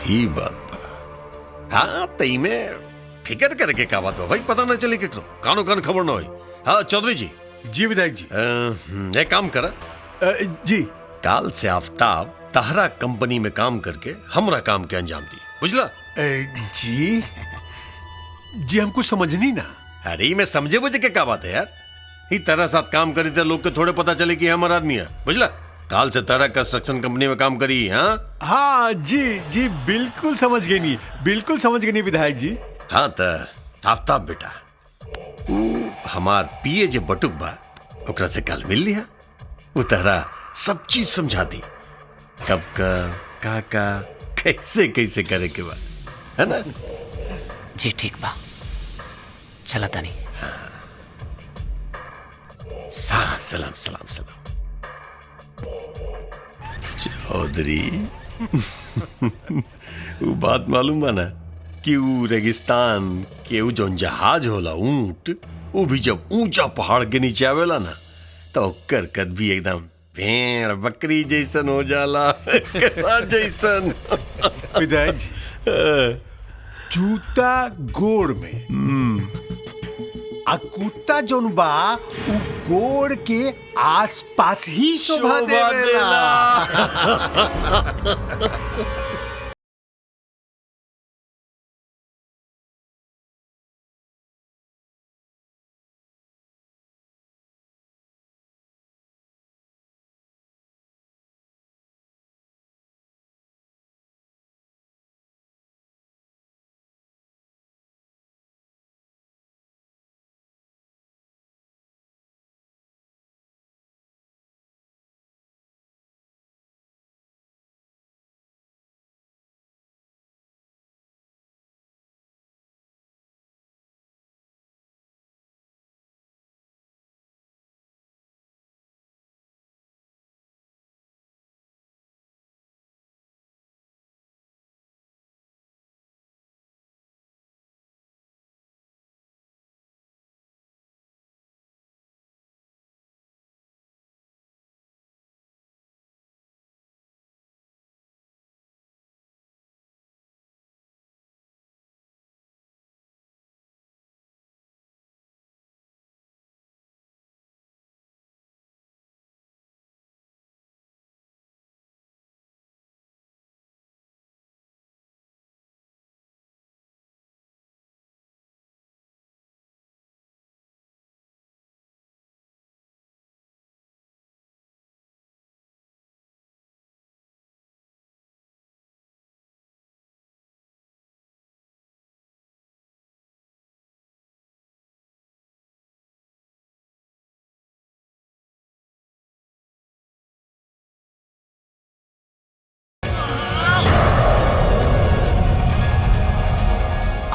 ही बात बा। हाँ, तई में फिकर करके का बात बा भाई, पता ना चले केकरो कानो कान खबर ना होई। हाँ चौधरी जी।
जी विधायक जी।
एक काम करा
जी।
काल से आफ्ताब तहरा कंपनी में काम करके हमरा काम के अंजाम दी, बुझला?
जी जी, हम कुछ समझनी ना।
अरे मैं समझे बुझे के का बात है यार। ही तरह साथ काम करी थे लोग के थोड़े पता चले कि हमारा आदमी है, बुझला? काल से तारा कंस्ट्रक्शन कंपनी में काम करी। हाँ
हाँ जी जी, बिल्कुल समझ गए नहीं, बिल्कुल समझ गए नहीं विधायक जी।
हाँ तो आफ्ताब बेटा, वो हमार पीए जे बटुक बा ओकरा से कल मिल लिया। वो तारा सब चीज समझा दी, कब का कैसे कैसे करे के बा, है ना?
जी ठीक बा, चला तानी।
सलाम सलाम सलाम सलाम। चौधरी वो बात मालूम बा ना कि वो रेगिस्तान के वो जो जहाज होला ऊंट, वो भी जब ऊंचा पहाड़ के नीचे आवेला ना तो करकत भी एकदम भेड़ बकरी जैसन हो जाला। जैसन
विधायक जी, जूता गोड़ में आ कुत्ता जोन बा उ गोड़ के आसपास ही शोभा देवेला।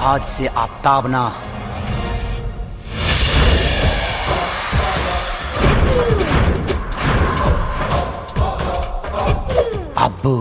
आज से आफ्ताब ना, अब्बू।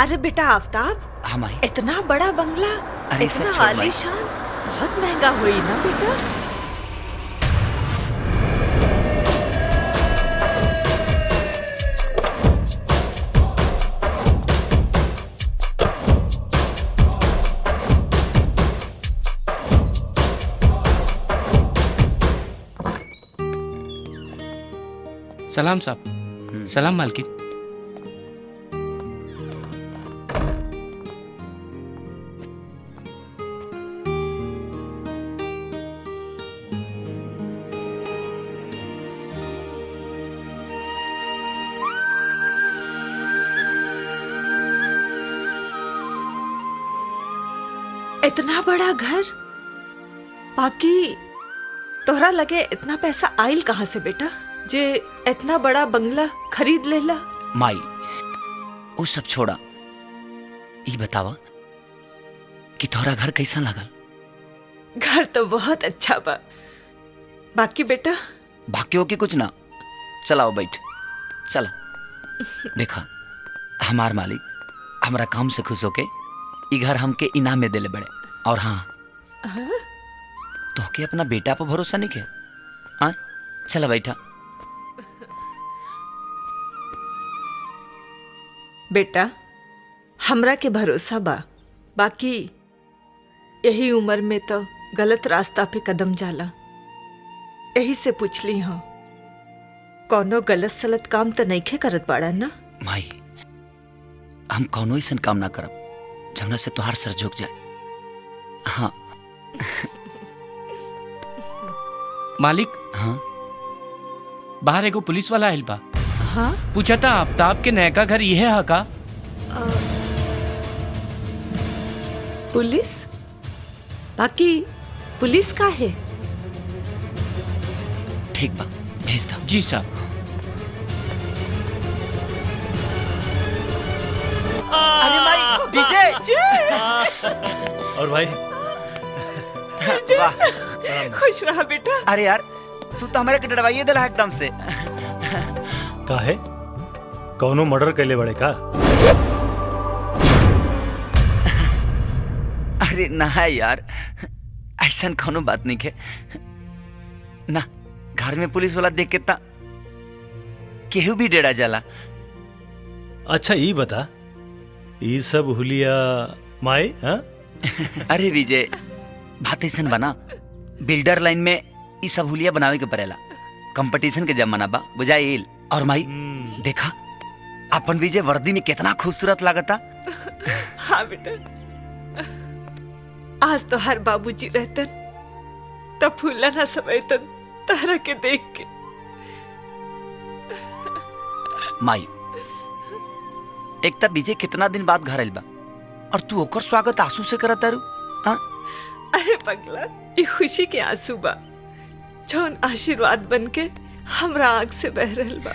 अरे बेटा आफ्ताब,
हम आई।
इतना बड़ा बंगला,
अरे सब
इतना
छोड़ भाई।
आलीशान, बहुत महंगा हुई ना बेटा।
सलाम साहब। सलाम मालकिन।
इतना बड़ा घर, बाकी तोहरा लगे इतना पैसा आइल कहाँ से बेटा, जे इतना बड़ा बंगला खरीद लेला?
माई वो सब छोड़ा, ये बतावा कि तोहरा घर कैसा लगल?
घर तो बहुत अच्छा बा, बाकी बेटा
बाकियों की कुछ ना। चलाओ बैठ, चला। देखा हमार मालिक हमारा काम से खुश होके ई घर हमके इनाम में देले बड़े। और हाँ, तो के अपना बेटा पर भरोसा नहीं के? हाँ चला बैठा।
बेटा हमरा के भरोसा बा, बाकी यही उम्र में तो गलत रास्ता पे कदम जाला, यही से पूछली हूँ। कौनो गलत सलत काम तो नहीं खे करत बाड़ा ना?
माई हम कौनो ऐसा काम ना करब जमना से तुहार सर झुक जाए। हाँ
मालिक।
हाँ
बाहर एगो पुलिस वाला आइल बा।
हाँ
पूछा था आफ्ताब के नयका घर ये है का?
पुलिस? बाकी पुलिस का है?
ठीक बा, भेज दो।
जी साहब।
अरे भाई विजय।
और भाई
वाह,
खुश रहा बेटा।
अरे यार तू तो हमारे के डरवाइए दिला एकदम से।
काहे कौनो मर्डर कैले बड़े का?
अरे ना यार, ऐसा कौनो बात नहीं है ना। घर में पुलिस वाला देख के ता केहू भी डेरा जाला।
अच्छा ये बता, ये सब हुलिया माई? हाँ
अरे विजय बात ऐसा बना, बिल्डर लाइन में ये सब हुलिया बनावे के पड़ेला, कंपटीशन के जमाना बा, बुझाइल। और माई देखा अपन विजय वर्दी में कितना खूबसूरत लागता।
हाँ बेटा, आज तो हर बाबूजी रहतन तब फूला ना समझतन तारा के देख के।
माई एक तब विजय कितना दिन बाद घर आइल बा और तू ओकर स्वागत आंसू से करत तारू। हाँ
अरे पगला, ये खुशी के आंसू बा जौन आशीर्वाद बन के हमरा आंख से बह रहल बा।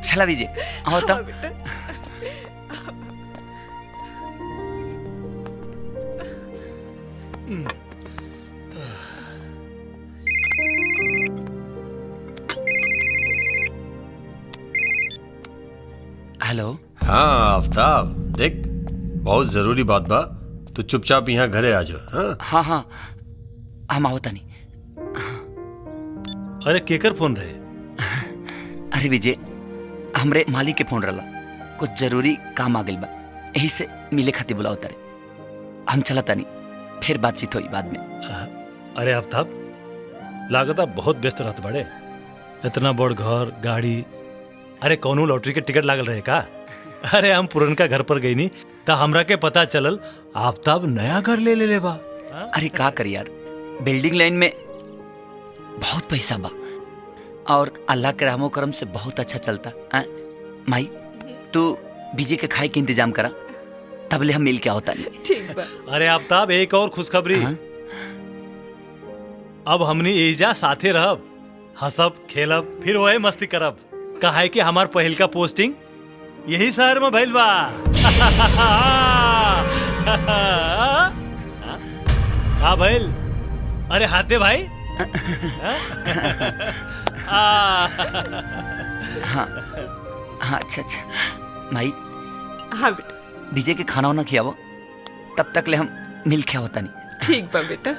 चला विजय आओ तो।
बेटा
हेलो।
हाँ आफ्ताब, देख बहुत जरूरी बात बा, तू चुपचाप यहाँ घरे आ जाओ। हाँ
हाँ हाँ हम आओ तनी।
अरे केकर फोन रहे?
अरे विजय हमरे मालिक के फोन रहला, कुछ जरूरी काम आ गइल बा, यही से मिले खातिर बुलाओ तारे। हम चला तनी, फिर बातचीत हुई बाद में।
अरे आफ्ताब, लागता बहुत व्यस्त रहत बड़े। इतना बड़ घर गाड़ी, अरे कौनो लॉटरी के टिकट लागल रहे का? अरे हम पुरनका घर पर गई नी तो हमरा के पता चलल आफ्ताब नया घर ले बा।
अरे का कर यार, बिल्डिंग लाइन में बहुत पैसा बा और अल्लाह के रहमो करम से बहुत अच्छा चलता। माई तू बीजे के खाए के इंतजाम करा, तबले हम मिल के होता नहीं।
ठीक बा।
अरे आफ्ताब, एक और खुशखबरी। अब हमनी एजा साथे रहब, हंसब खेलब, फिर वही मस्ती करब। काहे कि हमार पहिल का पोस्टिंग यही शहर में भइल बा। हाँ भइल। अरे हाथे भाई।
हाँ हाँ, अच्छा माई।
हाँ बेटा।
बीजे के खाना वाना खियावो, तब तक ले हम मिल के होता नहीं।
ठीक बा बेटा।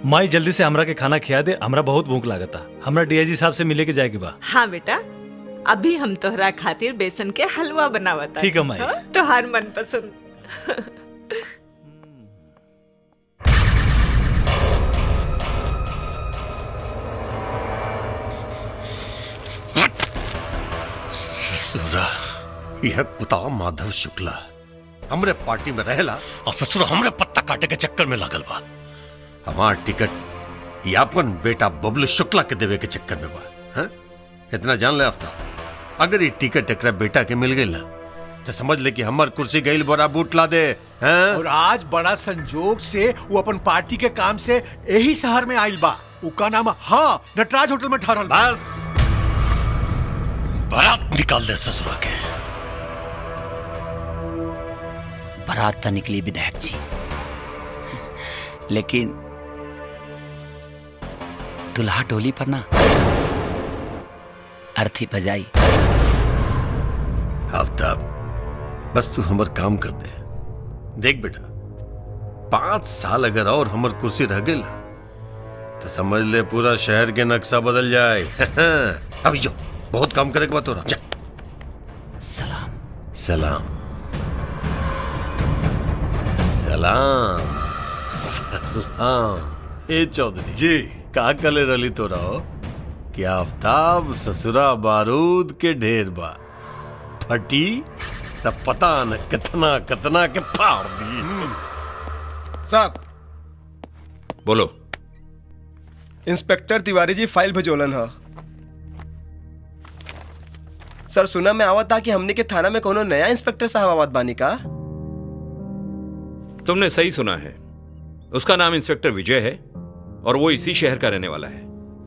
माई जल्दी से हमरा के खाना खिया दे, हमरा बहुत भूख लागता। हमरा डीआईजी साहब से मिले के जाए के बा।
हाँ बेटा, अभी हम तोहरा खातिर बेसन के हलवा बनावता।
ठीक है माई।
तोहार मन पसंद।
ससुरा, यह कुत्ता माधव शुक्ला हमरे पार्टी में रहेला और ससुर हमरे पत्ता काटे के चक्कर में लागल बा। हमार टिकट यापन बेटा बबलू शुक्ला के देवे के चक्कर में बा। हाँ? इतना जान ले आफ्ताब, अगर ये टिकट एकरा बेटा के मिल गई ना तो समझ ले कि हमार कुर्सी गई बड़ा बूट ला दे। हाँ?
और आज बड़ा संजोग से वो अपन पार्टी के काम से यही शहर में आइल बा। उसका नाम हाँ नटराज होटल में ठहरल।
बस बारात निकाल दे ससुरा के।
बारात तो निकली विधायक जी, लेकिन दुल्हा टोली पर ना अर्थी बजाई।
आफ्ताब, बस तू हमर काम कर दे। देख बेटा, 5 साल अगर और हमर कुर्सी रह गई तो समझ ले पूरा शहर के नक्शा बदल जाए। अभी जो बहुत काम करे के बात हो रहा। जा।
सलाम।
सलाम सलाम सलाम। ए चौधरी
जी,
का कले रली तो रहो कि आफ्ताब ससुरा बारूद के ढेर बा, फटी तब पता न कितना कितना के फाड़ दी।
साहब
बोलो।
इंस्पेक्टर तिवारी जी फाइल भेजोलन हा। सर सुना में आवत था कि हमने के थाना में कोनो नया इंस्पेक्टर साहब आवत बानी का?
तुमने सही सुना है, उसका नाम इंस्पेक्टर विजय है और वो इसी शहर का रहने वाला है।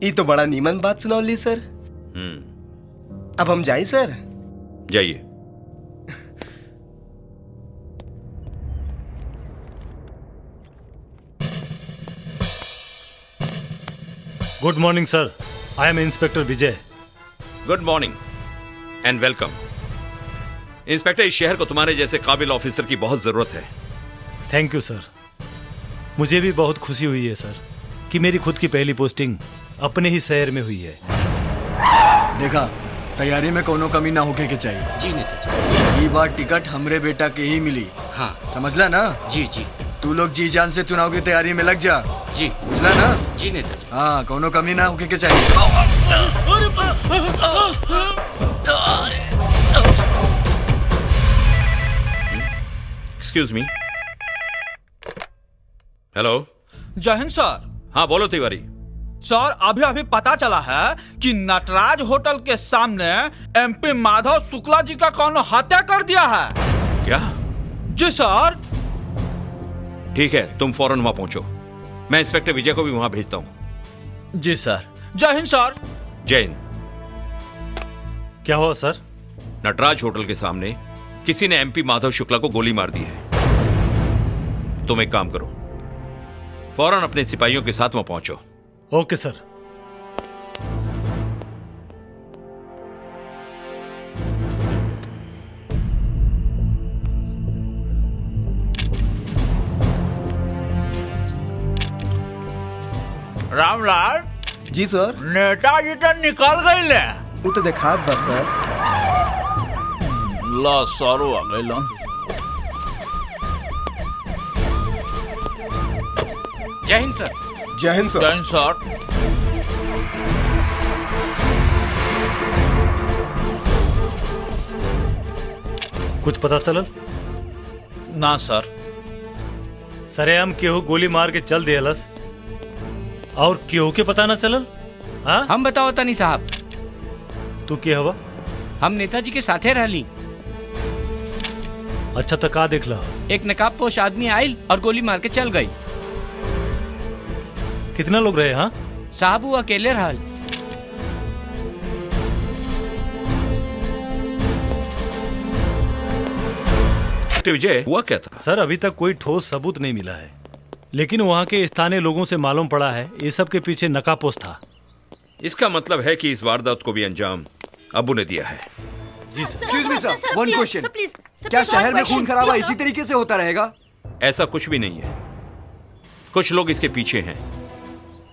ये तो बड़ा नीमन बात सुनौली सर। अब हम जाए सर?
जाइए।
Good morning sir, I am inspector Vijay.
Good morning and welcome. Inspector, इस शहर को तुम्हारे जैसे काबिल ऑफिसर की बहुत जरूरत है।
थैंक यू सर। मुझे भी बहुत खुशी हुई है सर कि मेरी खुद की पहली पोस्टिंग अपने ही शहर में हुई है।
देखा, तैयारी में कोनो कमी ना होके के चाहिए।
जी नेता
ये बार टिकट हमरे बेटा के ही मिली।
हाँ
समझला ना?
जी जी।
तू लोग जी जान से चुनाव की तैयारी में लग जा।
जी
बुझला ना?
जी नेता।
हाँ, कोनो कमी ना होके के चाहिए।
Excuse me. हेलो।
जय हिंद सर।
हाँ बोलो तिवारी।
सर, अभी अभी पता चला है कि नटराज होटल के सामने एमपी माधव शुक्ला जी का कौन हत्या कर दिया है।
क्या?
जी सर।
ठीक है, तुम फौरन वहां पहुंचो। मैं इंस्पेक्टर विजय को भी वहां भेजता हूं।
जी सर। जय हिंद सर।
जय हिंद।
क्या हुआ सर?
नटराज होटल के सामने किसी ने एमपी माधव शुक्ला को गोली मार दी है। तुम एक काम करो, फौरन अपने सिपाहियों के साथ वहां पहुंचो।
ओके सर।
रामलाल
जी सर।
नेताजी तो निकल गए ले।
वो तो देखा बस सर।
ला सारो आ गए लन।
जय हिंद सर।
जय हिंद सर।
जय हिंद सर।
कुछ पता चलल?
ना सर।
सरेआम केहू गोली मार के चल दियलस और केहू के पता ना चलल? हाँ?
हम बताओ तनी साहब।
तू के हवा?
हम नेताजी के साथे रहली।
अच्छा तो का देखला?
एक नकाबपोश आदमी आयल और गोली मार के चल गई।
कितना लोग रहे? हाँ
साहब वो अकेले रहल।
विजय हुआ क्या था?
सर अभी तक कोई ठोस सबूत नहीं मिला है, लेकिन वहाँ के स्थानीय लोगों से मालूम पड़ा है ये सब के पीछे नकाबपोश था।
इसका मतलब है कि इस वारदात को भी अंजाम अब्बू ने दिया है।
जी सर।
एक्सक्यूज मी सर, वन क्वेश्चन। क्या शहर में खून खराबा इसी तरीके से होता रहेगा?
ऐसा कुछ भी नहीं है। कुछ लोग इसके पीछे हैं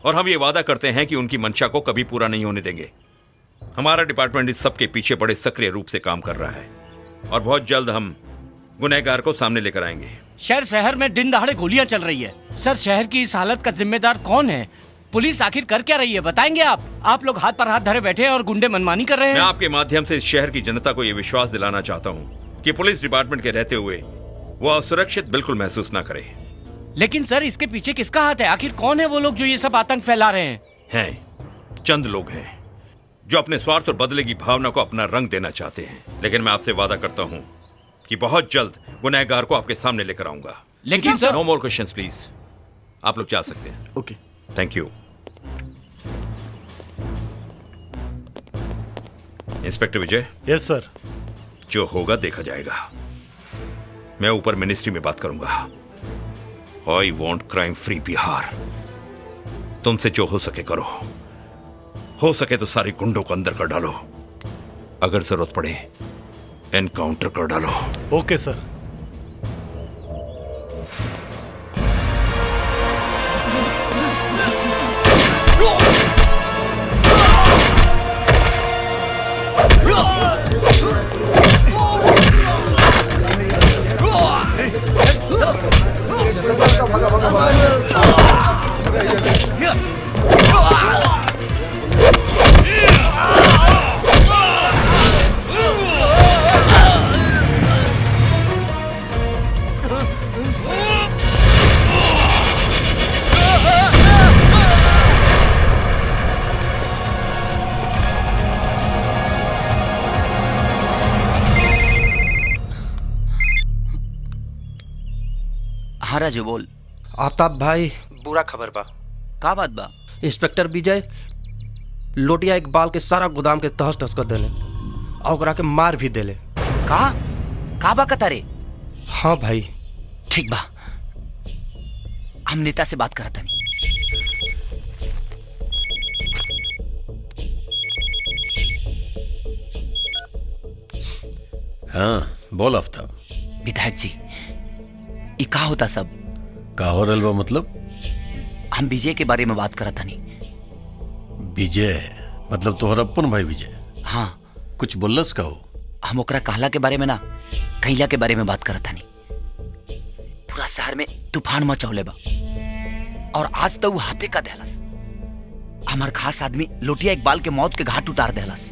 और हम ये वादा करते हैं कि उनकी मंशा को कभी पूरा नहीं होने देंगे। हमारा डिपार्टमेंट इस सब के पीछे बड़े सक्रिय रूप से काम कर रहा है और बहुत जल्द हम गुनहगार को सामने लेकर आएंगे।
शहर में दिन दहाड़े गोलियां चल रही है। सर शहर की इस हालत का जिम्मेदार कौन है? पुलिस आखिर कर क्या रही है बताएंगे आप? आप लोग हाथ पर हाथ धरे बैठे हैं और गुंडे मनमानी कर रहे हैं।
मैं आपके माध्यम से इस शहर की जनता को यह विश्वास दिलाना चाहता हूँ कि पुलिस डिपार्टमेंट के रहते हुए वो असुरक्षित बिल्कुल महसूस ना करे।
लेकिन सर इसके पीछे किसका हाथ है? आखिर कौन है वो लोग जो ये सब आतंक फैला रहे हैं?
हैं चंद लोग हैं जो अपने स्वार्थ और बदले की भावना को अपना रंग देना चाहते हैं, लेकिन मैं आपसे वादा करता हूँ कि बहुत जल्द गुनहगार को आपके सामने लेकर आऊंगा।
लेकिन सर
नो मोर क्वेश्चंस प्लीज। आप लोग जा सकते हैं।
Okay
thank you. Inspector Vijay.
Yes sir.
जो होगा देखा जाएगा। मैं ऊपर मिनिस्ट्री में बात करूंगा। I want crime free Bihar. तुमसे जो हो सके करो, हो सके तो सारे गुंडों को अंदर कर डालो, अगर जरूरत पड़े एनकाउंटर कर डालो।
ओके सर।
हाँ राजू बोल।
आफ्ताब भाई बुरा खबर बा।
का बात बा?
इंस्पेक्टर विजय लोटिया इकबाल के सारा गोदाम के तहस तहस कर देले और ओकरा के मार भी देले।
का बा कतारे?
हाँ भाई।
ठीक बा, हम नेता से बात करत हनी।
हाँ बोल आफ्ताब।
विधायक जी ई का होता सब?
का हो रहल बा मतलब?
हम विजय के बारे में बात करत हनी।
विजय मतलब तोहर अपन भाई विजय?
हाँ।
कुछ बोलस का हो?
हम ओकरा कहला के बारे में ना, कैला के बारे में बात करत हनी। पूरा शहर में तूफान मचौले बा और आज तो वो हाथे का देहलस। हमार खास आदमी लोटिया इकबाल के मौत के घाट उतार देहलस।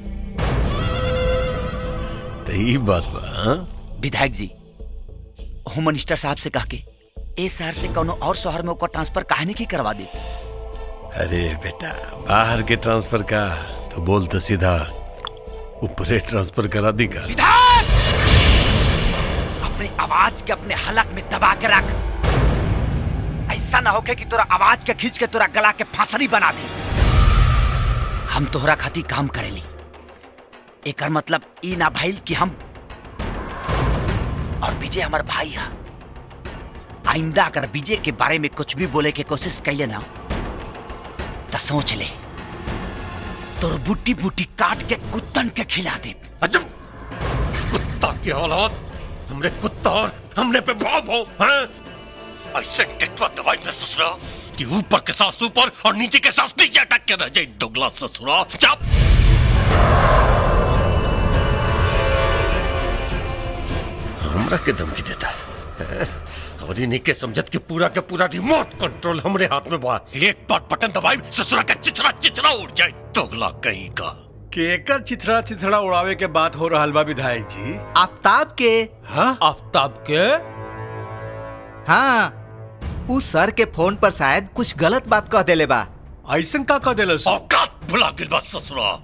तो ई बात बा? हाँ?
विधायक जी होम मिनिस्टर साहब से कह के इस शहर से कोनो और शहर में ओकर ट्रांसफर काहे नहीं करवा दे।
अरे बेटा बाहर के ट्रांसफर का तो बोल तो सीधा ऊपरे ट्रांसफर करा दी का।
विधायक अपनी आवाज के अपने हलक में दबा के रख। ऐसा ना होके कि तोरा आवाज के खींच के तोरा गला के फांसरी बना दे। हम तोहरा खातिर काम करेली, एकर मतलब ई ना भइल कि हम और विजय हमार भाई है। आइंदा अगर विजय के बारे में कुछ भी बोले के कोशिश कैले ना तो सोच ले तोर बूटी बूटी काट के कुत्तन के खिला दे।
कुत्ता की औलाद, हमने कुत्ता और हमने पे भाव हो हैं? ऐसे टिटवा दवाई न ससुरा कि ऊपर के सांस ऊपर और नीचे के सांस नीचे अटक के रह जाए। दुगला ससुरा चुप। हमरा के धमकी देता है और इन्हीं के समझत के पूरा रिमोट कंट्रोल हमरे हाथ में बा। एक बार बटन दबाई ससुरा का चिथड़ा चिथड़ा उड़ जाए दोगला कहीं का।
केकर चिथड़ा चिथड़ा उड़ावे के बात हो रहा बा विधायक जी?
आफ्ताब के।
हाँ
आफ्ताब के?
हाँ, उस सर के फोन पर शायद कुछ गलत बात कह देले बा।
ऐसन का कह देले?
औकात भुला गिर बा ससुरा।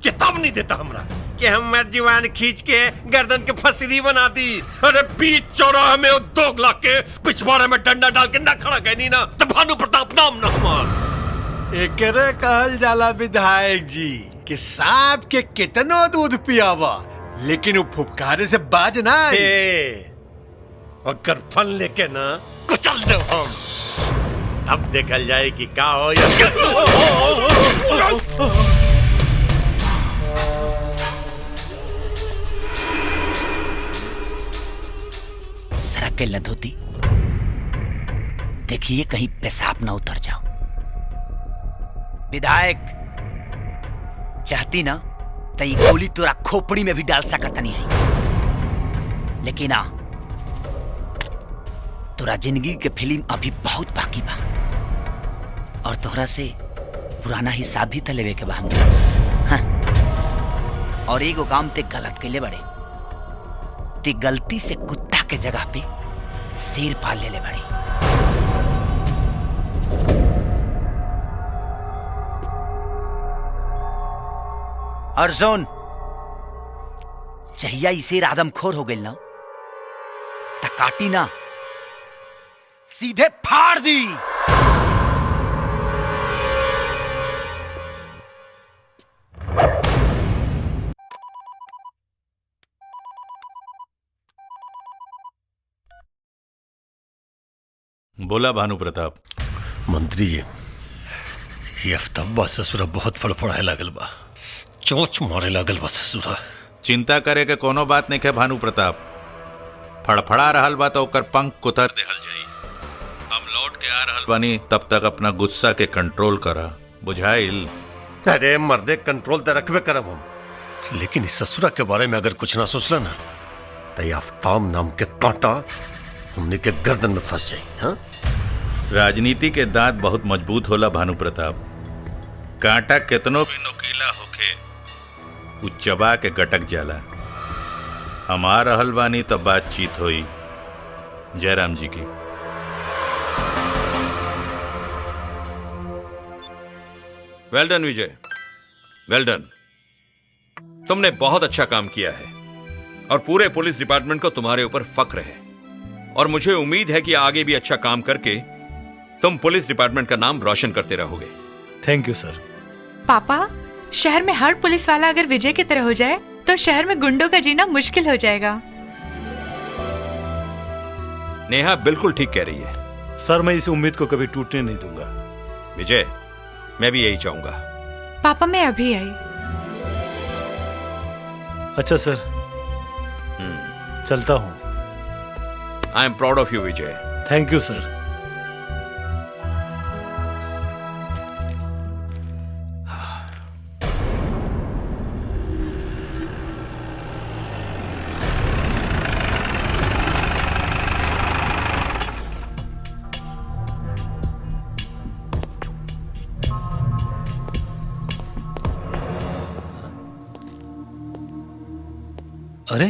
चेतावनी देता हमरा कि हमर जीवान खींच के गर्दन के फसीदी बना दी। अरे बीच चौराहे में दोगला के पिछवाड़े में डंडा डाल के ना खड़ा कहनी ना तो भानु प्रताप नाम ना हमार।
एकरे कहल जाला विधायक जी कि सांप के कितनो दूध पियावा लेकिन वो फुफकारे से बाज ना आई।
अगर फन लेके ना कुचल दे हम। अब देखल जाए कि का हो
सड़क के लधोती देखिए कहीं पेशाब ना उतर जाओ। विधायक चाहती ना तो ये गोली तोरा खोपड़ी में भी डाल सकत नहीं है, लेकिन आ तोरा जिंदगी के फिल्म अभी बहुत बाकी बा और तोहरा से पुराना हिसाब भी त लेवे के बा। हाँ। और एगो काम ते गलत कैले बड़े, ते गलती से कुत्ता के जगह पे शेर पाल ले बड़े। अर्जुन जहिया इसे आदमखोर हो गई ना त काटी ना सीधे फाड़ दी।
बोला भानु प्रताप।
मंत्री जी ये आफ्ताब ससुरा बहुत फड़फड़ाए लागल बा, चोंच मारे लागल बा ससुरा।
चिंता करे के कोनो बात नहीं है भानु प्रताप। फड़फड़ा रहल बा तो ओकर पंख कुतर देहल जाई। हम लौट के आ रहल बानी, तब तक अपना गुस्सा के कंट्रोल करा, बुझाइल?
अरे मर्दे कंट्रोल तो रखबे करब हम, लेकिन इस ससुरा के बारे में अगर कुछ ना सोचला ना तो ये आफ्ताब नाम के कांटा हमने के गर्दन में फंस जाए। हाँ?
राजनीति के दांत बहुत मजबूत होला भानु प्रताप। कांटा कितनो भी नुकीला होखे उ चबा के गटक जाला। हमार रहल बानी तो बातचीत होई। जयराम जी की।
वेल डन विजय, वेल डन। तुमने बहुत अच्छा काम किया है और पूरे पुलिस डिपार्टमेंट को तुम्हारे ऊपर फक्र है और मुझे उम्मीद है कि आगे भी अच्छा काम करके तुम पुलिस डिपार्टमेंट का नाम रोशन करते रहोगे।
थैंक यू सर।
पापा, शहर में हर पुलिस वाला अगर विजय की तरह हो जाए तो शहर में गुंडों का जीना मुश्किल हो जाएगा।
नेहा बिल्कुल ठीक कह रही है।
सर मैं इस उम्मीद को कभी टूटने नहीं दूंगा।
विजय, मैं भी यही चाहूंगा।
पापा मैं अभी आई।
अच्छा सर, चलता हूँ।
I am proud of you Vijay.
Thank you sir. अरे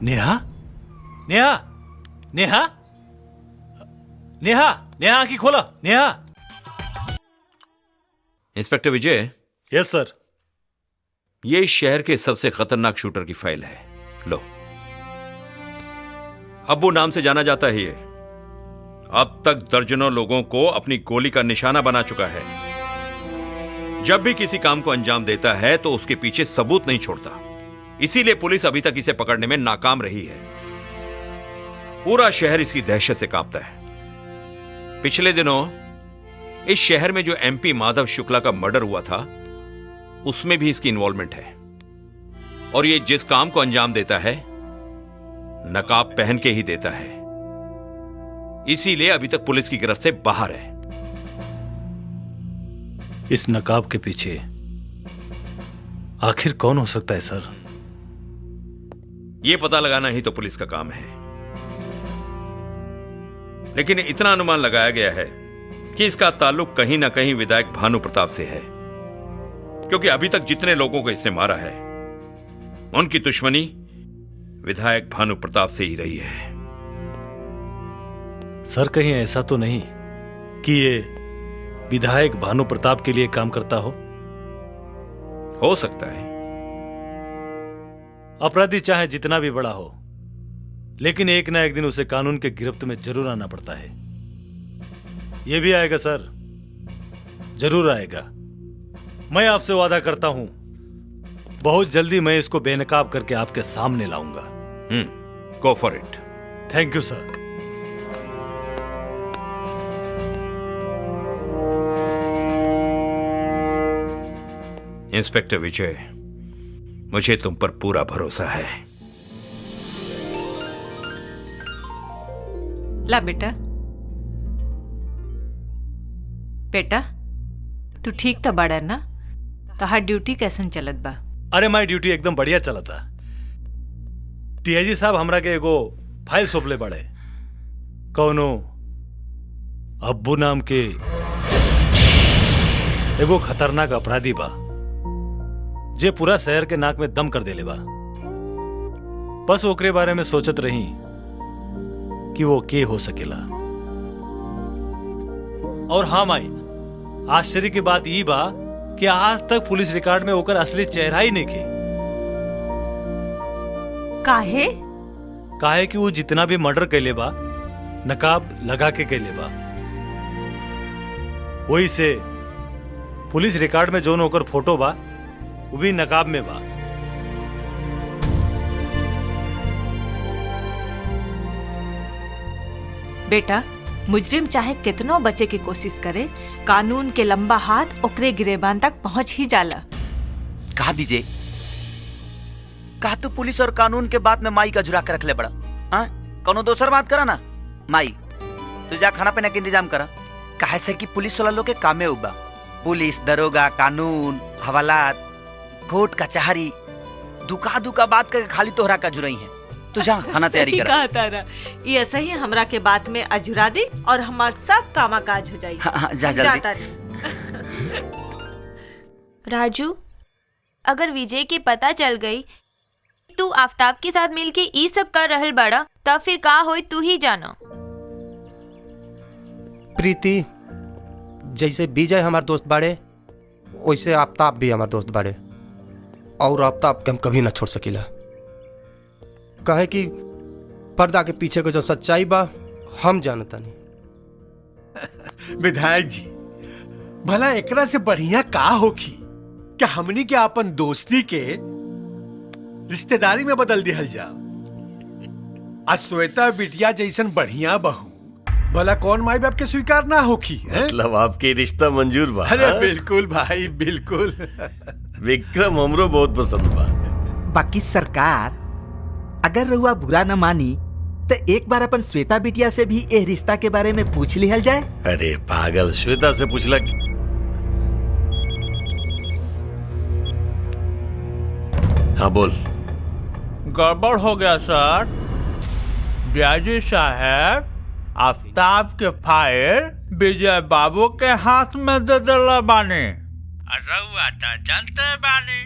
नेहा, नेहा, नेहा, नेहा, नेहा आंखें खोला। Neha.
Inspector Vijay.
Yes sir.
ये इस शहर के सबसे खतरनाक शूटर की फाइल है। लो, अब्बू नाम से जाना जाता है ये। अब तक दर्जनों लोगों को अपनी गोली का निशाना बना चुका है। जब भी किसी काम को अंजाम देता है तो उसके पीछे सबूत नहीं छोड़ता। इसीलिए पुलिस अभी तक इसे पकड़ने में नाकाम रही है। पूरा शहर इसकी दहशत से कांपता है। पिछले दिनों इस शहर में जो एमपी माधव शुक्ला का मर्डर हुआ था उसमें भी इसकी इन्वॉल्वमेंट है और ये जिस काम को अंजाम देता है नकाब पहन के ही देता है। इसीलिए अभी तक पुलिस की गिरफ्त से बाहर है।
इस नकाब के पीछे आखिर कौन हो सकता है सर?
यह पता लगाना ही तो पुलिस का काम है। लेकिन इतना अनुमान लगाया गया है कि इसका ताल्लुक कहीं ना कहीं विधायक भानु प्रताप से है, क्योंकि अभी तक जितने लोगों को इसने मारा है उनकी दुश्मनी विधायक भानु प्रताप से ही रही है।
सर कहीं ऐसा तो नहीं कि ये विधायक भानु प्रताप के लिए काम करता हो
सकता है।
अपराधी चाहे जितना भी बड़ा हो, लेकिन एक ना एक दिन उसे कानून के गिरफ्त में जरूर आना पड़ता है। ये भी आएगा सर, जरूर आएगा। मैं आपसे वादा करता हूं, बहुत जल्दी मैं इसको बेनकाब करके आपके सामने लाऊंगा।
Go for it.
Thank you sir.
Inspector Vijay, मुझे तुम पर पूरा भरोसा है।
ला बेटा, बेटा तू ठीक तो बड़ा ना? तोहार ड्यूटी कैसन चलत बा?
अरे माई ड्यूटी एकदम बढ़िया चला था। टीआईजी साहब हमरा के एगो फाइल सौंपले बड़े, कौनो अब्बू नाम के एगो खतरनाक अपराधी बा जे पूरा शहर के नाक में दम कर देले बा। बस ओकरे बारे में सोचत रही कि वो के हो सकेला। और हाँ माई, आश्चर्य की बात ई बा कि आज तक पुलिस रिकॉर्ड में ओकर असली चेहरा ही नहीं खे।
काहे?
काहे कि वो जितना भी मर्डर कैले बा नकाब लगा के कैले बा। वही से पुलिस रिकॉर्ड में जोन ओकर फोटो बा वो भी नकाब में बा।
बेटा, मुजरिम चाहे कितनो बचे की कोशिश करे, कानून के लंबा हाथ ओकरे गिरेबान तक पहुंच ही जाला।
कहा विजय, कहा तू पुलिस और कानून के बात में माई का झुरा के रख ले बड़ा। हाँ, कोनो दोसर बात करा ना। माई तू जा खाना पीना के इंतजाम करा। काहे से कि पुलिस वाला लोग के कामे उबा, पुलिस, दरोगा, कानून, हवालात, कोर्ट कचहरी, दुका बात करके खाली तोहरा का जुराई है। तू जा खाना तैयारी करा।
कहा तारा, ये ऐसा ही हमरा के बात में अजुरा दे और हमार सब कामा काज हो जाई।
हाँ, जा जल्दी।
राजू, अगर विजय के पता चल गई तू आफ्ताब के साथ मिलके ई सब कर रहल बड़ा, तब फिर का होई तू ही जानो।
प्रीति, जैसे विजय हमार दोस्त बाड़े वैसे आफ्ताब भी हमार दोस्त बाड़े, और आफ्ताब के हम कभी ना छोड़ सकीला। कहे कि पर्दा के पीछे को जो सच्चाई बा हम जानता नहीं।
विधायक जी, भला एकरा से बढ़िया का होखी क्या हमनी के अपन दोस्ती के रिश्तेदारी में बदल दिहल जाओ। श्वेता बिटिया जैसन बढ़िया बहू भला कौन माई बाप के स्वीकार ना होखी है?
मतलब आपके रिश्ता मंजूर बा?
अरे बिल्कुल भाई, बिल्कुल।
विक्रम हमरो बहुत पसंद बा।
बाकी सरकार अगर रहुआ बुरा न मानी तो एक बार अपन श्वेता बिटिया से भी ए रिश्ता के बारे में पूछ लिहल जाए।
अरे पागल, श्वेता से पूछला। हाँ बोल।
गड़बड़ हो गया सर। ब्याजी साहब आफ्ताब के फाइल विजय बाबू के हाथ में दे दिला बानी। रउआ तो जानते बानी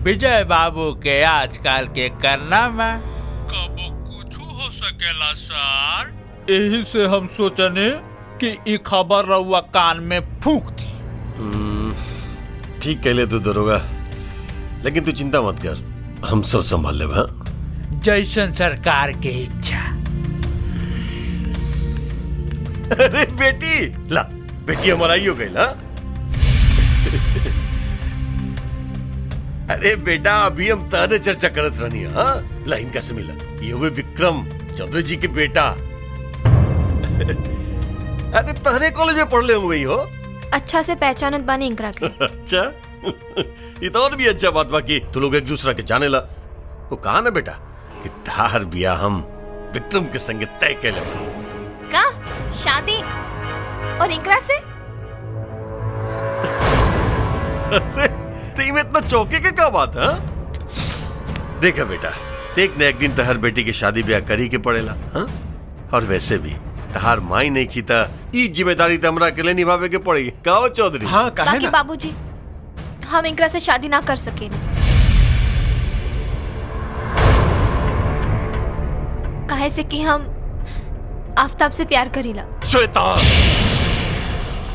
विजय बाबू के आजकल के करना में कबो कुछ हो सकेला सर। यही से हम सोचने कि ई खबर रउआ कान में फूंक दी।
ठीक कहले तू दरोगा, लेकिन तू चिंता मत कर, हम सब संभाल लेब। हाँ,
जैसन सरकार के इच्छा।
अरे बेटी, ला बेटी हमारा ही हो गई ना। अरे बेटा, अभी हम ताने चर्चा करत रहनी। हाँ, लाइन कैसे मिला? ये हुए विक्रम चौधरी जी के बेटा। अरे तहरे कॉलेज में पढ़ ले हुए हो।
अच्छा से पहचानत बानी इंकरा के।
अच्छा, ये तो और भी अच्छा बात बाकी तू लोग एक दूसरा के जाने ला। वो कहा ना बेटा कि तार बिया हम विक्रम के संगे तय कर ले।
का शादी और इंकरा से?
अरे में इतना चौके के क्या बात है? देखा बेटा, एक न एक दिन तहर बेटी की शादी ब्याह करी के पड़ेला। हाँ? और वैसे भी तहार माई नहीं की था, ई जिम्मेदारी तमरा के लिए निभावे के पड़ेगी। कहो चौधरी।
हाँ
बाकी बाबूजी हम इनकरा से शादी ना कर सके। काहे से कि हम आफ्ताब से प्यार करीला।
श्वेता,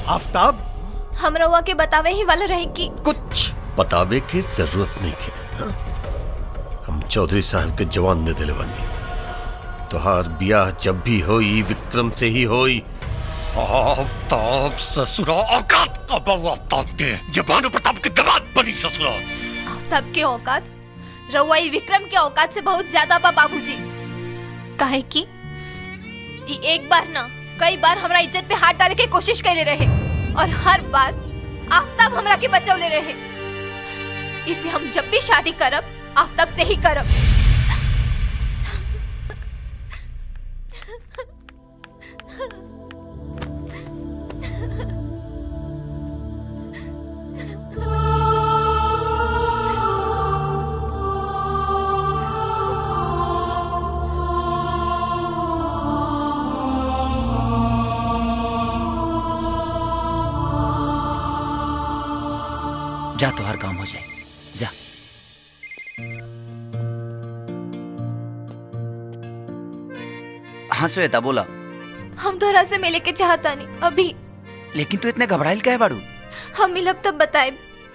आफ्ताब
हम रउआ के बतावे ही वाला रहे कि
कुछ बतावे की जरूरत नहीं है। हाँ? हम चौधरी साहब के जवान दे दिले बनी। तोहार ब्याह जब भी होई विक्रम से ही होई। आफ्ताब ससुरा औकात का बहु आफ्ताब के जबान प्रताप के दमाद बनी ससुरा।
आफ्ताब के औकात रउआ विक्रम के औकात से बहुत ज्यादा बा बाबूजी। काहे कि ई एक बार ना कई बार हमरा इज्जत पे हाथ डाले के कोशिश कैले रहे और हर बार आफ्ताब हमरा के बचौले रहे। इसे हम जब भी शादी करब आफ्ताब से ही करब।
जा तो हर काम हो जाए, जा। हाँ श्वेता बोला।
हम तोहरा से मिले के चाहता नहीं अभी।
लेकिन तू इतने घबराइल काहे बाड़ू?
हम मिलब तब बताए।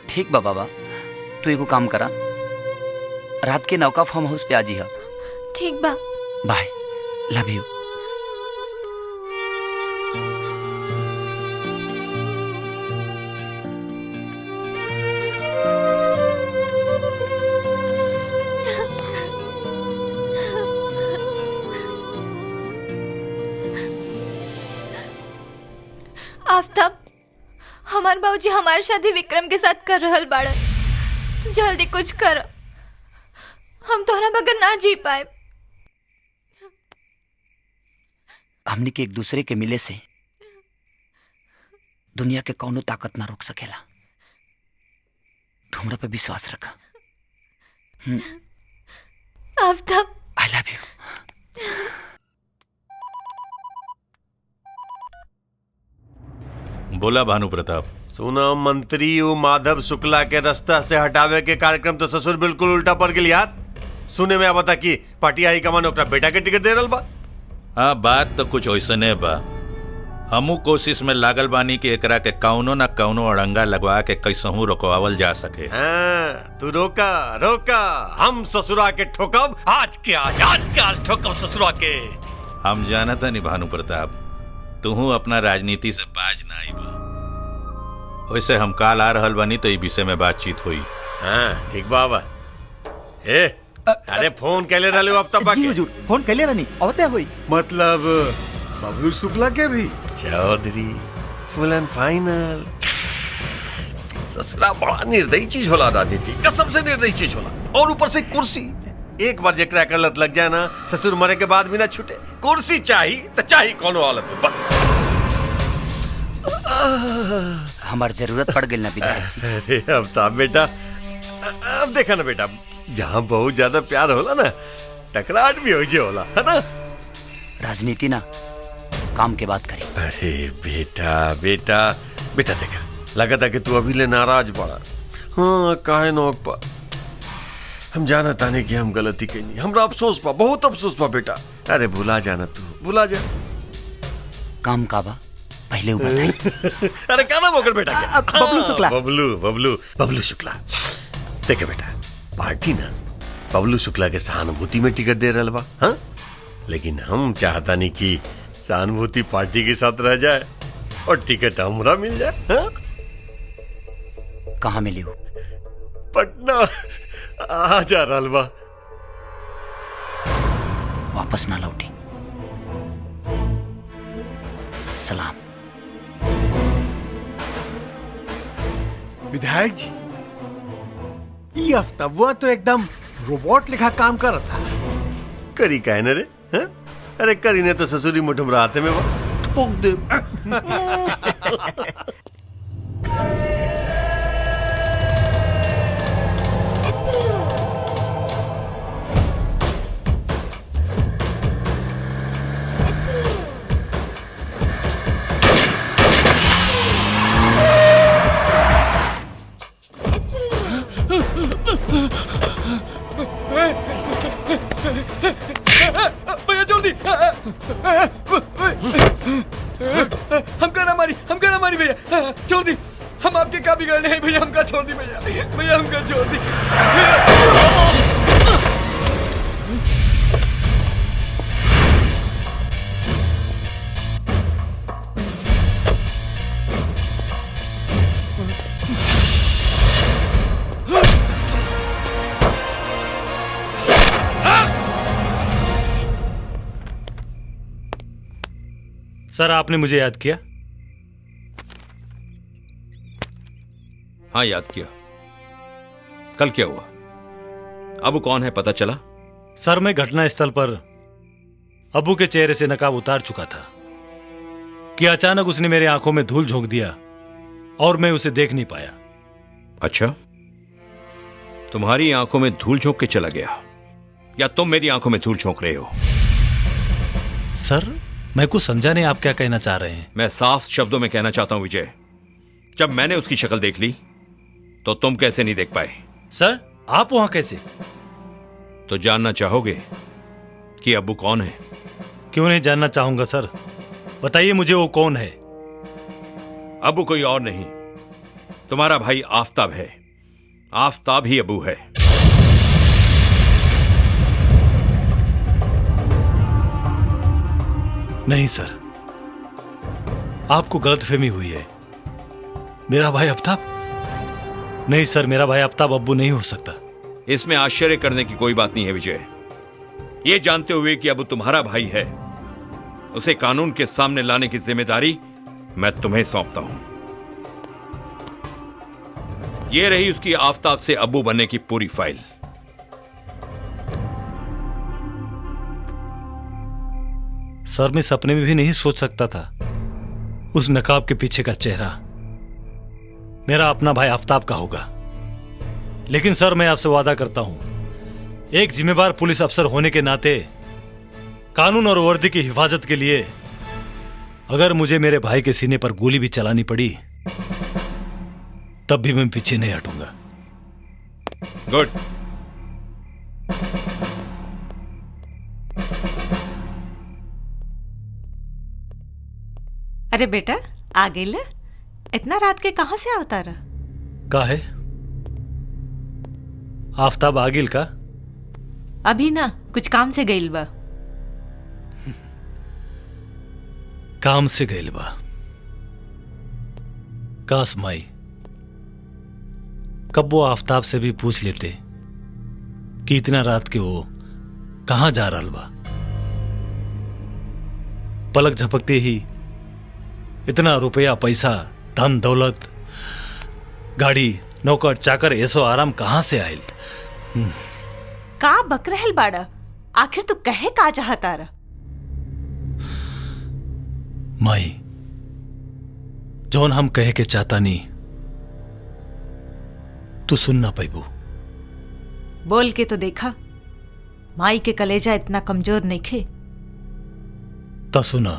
ठीक बा बाबा, तू एगो काम करा, रात के नौका फार्म हाउस पे आ जी।
ठीक बा,
बाय, लव यू।
आफ्ताब, हमार बाबूजी हमारी शादी विक्रम के साथ कर रहल बाड़न। तू जल्दी कुछ कर, हम तोहरा बगैर ना जी पाए।
हमनी के एक दूसरे के मिले से दुनिया के कौनो ताकत ना रोक सकेला। तू हमरा पे विश्वास रखा।
आफ्ताब,
आई लव यू।
बोला भानु प्रताप।
सुना मंत्री वो माधव शुक्ला के रास्ता से हटावे के कार्यक्रम तो ससुर बिल्कुल उल्टा पड़ गई यार। सुने में बता कि पार्टी हाई कमान ओकरा बेटा के टिकट दे रहल बा।
हाँ बात तो कुछ वैसने बा। हमू कोशिश में लागल बानी कि एकरा के कौनो न कौनो अड़ंगा लगवा के कैसहू रोकवावल जा सके।
हाँ, तू रोका रोका, हम ससुरा के ठोकब। आज के आज ठोकब ससुरा के।
हम जानता नहीं भानु प्रताप, तू अपना राजनीति से बाज ना आई बा। वैसे हम काल आ रहल बानी तो ई विषय में बातचीत हुई।
हाँ ठीक बाबा। अरे फोन कैले रहले अब तक
जी हुजूर, फोन कैले रहनी आवते हुई।
मतलब बबलू शुक्ला के भी
चौधरी फुल एंड फाइनल। ससुरा बड़ा निर्दयी चीज होला, राजनीति कसम से निर्दयी चीज होला। और ऊपर से कुर्सी, एक बार जेकरा कर लत लग जाए ना, ससुर मरे के बाद भी ना छूटे। कुर्सी चाहिए तो चाहिए कोनो हालत में बस।
हमार जरूरत पड़ गई ना विधायक जी।
अरे अब तो बेटा, अब देखा ना बेटा, जहाँ बहुत ज्यादा प्यार होला ना टकराहट भी हो जे होला, है ना।
राजनीति ना काम के बात करी।
अरे बेटा बेटा बेटा देखा, लगा था कि तू अभी ले नाराज पड़ा। हाँ काहे नोक पा, हम जाना ताने कि हम गलती कही। हमरा अफसोस पा, बहुत अफसोस पा बेटा। अरे भुला जाना, तू भुला जा।
काम का बा पहले वो बताई।
अरे क्या नाम होकर बेटा?
बबलू शुक्ला।
बबलू शुक्ला। देखे बेटा, पार्टी ना बबलू शुक्ला के सहानुभूति में टिकट दे रहा बा। हाँ, लेकिन हम चाहता नहीं कि सहानुभूति पार्टी के साथ रह जाए और टिकट हमरा मिल जाए। हाँ?
कहाँ मिली हो?
पटना आ जा रहा बा।
वापस ना लौटी। सलाम।
विधायक जी, ये अफ्ताबुआ तो एकदम रोबोट लिखा काम कर रहा था।
करी काहे न रे? हाँ? अरे करी ने तो ससुरी मुठम राते में ठोक दे।
छोड़ दी, हम आपके क्या बिगड़ने हैं भैया, हमका छोड़ दी भैया, भैया हमका छोड़ दी।
सर, आपने मुझे याद किया?
हाँ, याद किया। कल क्या हुआ? अबू कौन है पता चला?
सर, मैं घटना स्थल पर अबू के चेहरे से नकाब उतार चुका था कि अचानक उसने मेरी आंखों में धूल झोंक दिया और मैं उसे देख नहीं पाया।
अच्छा, तुम्हारी आंखों में धूल झोंक के चला गया या तुम मेरी आंखों में धूल झोंक रहे हो?
सर, मैं कुछ समझा नहीं, आप क्या कहना चाह रहे हैं?
मैं साफ शब्दों में कहना चाहता हूं विजय, जब मैंने उसकी शक्ल देख ली तो तुम कैसे नहीं देख पाए?
सर, आप वहां कैसे?
तो जानना चाहोगे कि अब्बू कौन है?
क्यों नहीं जानना चाहूंगा सर, बताइए मुझे वो कौन है।
अब्बू कोई और नहीं, तुम्हारा भाई आफताब है। आफताब ही अब्बू है।
नहीं सर, आपको गलतफहमी हुई है। मेरा भाई आफताब? नहीं सर, मेरा भाई आफताब अब्बू नहीं हो सकता।
इसमें आश्चर्य करने की कोई बात नहीं है विजय। ये जानते हुए कि अब्बू तुम्हारा भाई है, उसे कानून के सामने लाने की जिम्मेदारी मैं तुम्हें सौंपता हूं। ये रही उसकी आफताब से अब्बू बनने की पूरी फाइल।
सर, मैं सपने में भी नहीं सोच सकता था उस नकाब के पीछे का चेहरा मेरा अपना भाई आफताब का होगा। लेकिन सर, मैं आपसे वादा करता हूं, एक जिम्मेदार पुलिस अफसर होने के नाते कानून और वर्दी की हिफाजत के लिए अगर मुझे मेरे भाई के सीने पर गोली भी चलानी पड़ी तब भी मैं पीछे नहीं हटूंगा।
गुड।
अरे बेटा, आ गई ले? इतना रात के कहां से आवता रहा?
का है आफताब आगिल का?
अभी ना कुछ काम से गईल बा।
काम से गईल बा? काश माई कब वो आफताब से भी पूछ लेते कि इतना रात के वो कहां जा रहा बा। पलक झपकते ही इतना रुपया पैसा धन दौलत गाड़ी नौकर चाकर ऐसो आराम कहां से आयल?
का बक रहल बाड़ा? आखिर तू कहे का चाहता रहा?
माई, जौन हम कहे के चाहता नहीं तू सुनना पैबू।
बोल के तो देखा, माई के कलेजा इतना कमजोर नहीं खे।
तो सुना,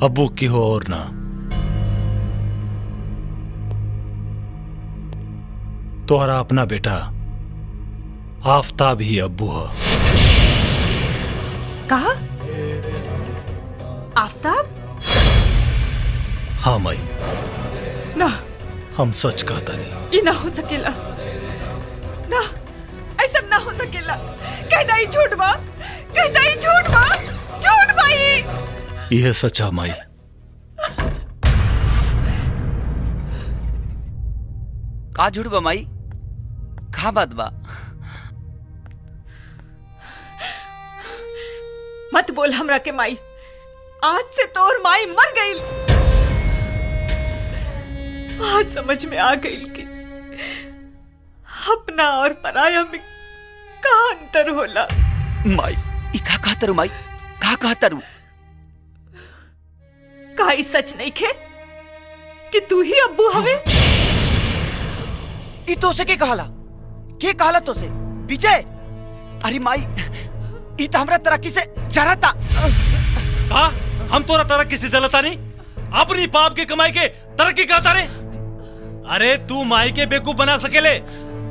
अब्बू की हो और ना, तोहरा अपना बेटा आफताब ही अब्बू है।
कहा? आफताब?
हाँ माई,
ना,
हम सच कहता नहीं।
ये ना हो सकेला, ना, ऐसा ना हो सकेला। कहता ही झूठ बा, कहता ही झूठ बा, झूठ भाई।
यह सच्चा माई।
का झूठ बा माई? का बात बा?
मत बोल हमरा के माई, आज से तोर माई मर गई। आज समझ में आ गई कि अपना और पराया में का अंतर होला।
माई, ई का कहतरू माई? का कहतरू?
का ई सच नहीं खे कि तू ही अब्बू हवे?
ई तो से के कहला? के कहला तो से? विजय, अरे माई, ई तो हमरा तरक्की से जरता।
का हम तोरा तरक्की से जलता नहीं? अपनी पाप के कमाई के तरक्की करता रे? अरे तू माई के बेवकूफ बना सकेले,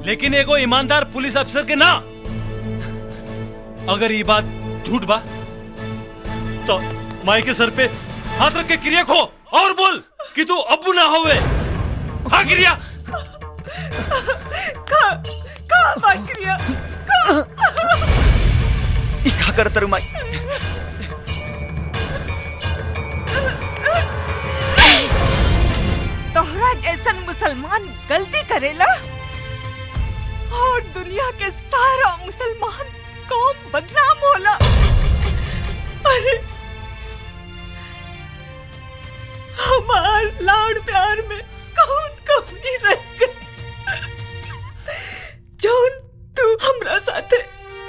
लेकिन एगो ईमानदार पुलिस अफसर के ना। अगर ये बात झूठ बा तो माई के सर पे हाथ रख के क्रिया खो और बोल कि तू अब्बू ना होवे। हाँ क्रिया
का बात क्रिया
इका कर तरु माई।
तोहरा जैसन मुसलमान गलती करेला और दुनिया के सारा मुसलमान कौम बदनाम होला। अरे हमार लाड़ प्यार में कौन कमी रह गई जौन तू हमरा साथे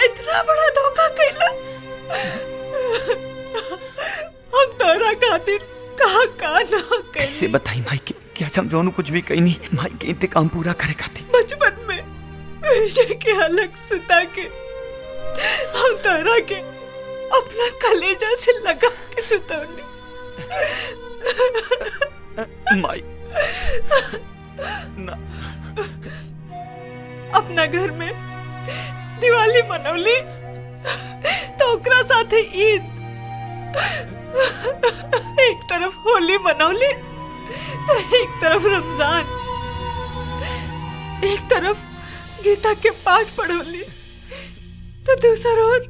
इतना बड़ा धोखा कैला। हम तोरा खातिर का ना
कैसे बताई माई के क्या हम दोनों कुछ भी कही नहीं। माई के इंतकाम पूरा करे खातिर
बचपन में विजय के अलग सुता के हम तोरा के अपना कलेजा से लगा के सुतौनी।
माई
ना अपना घर में दिवाली मनौली तो ओकरा साथे ईद, एक तरफ होली मनौली तो एक तरफ रमजान, एक तरफ गीता के पाठ पढ़ौली तो दूसरा ओर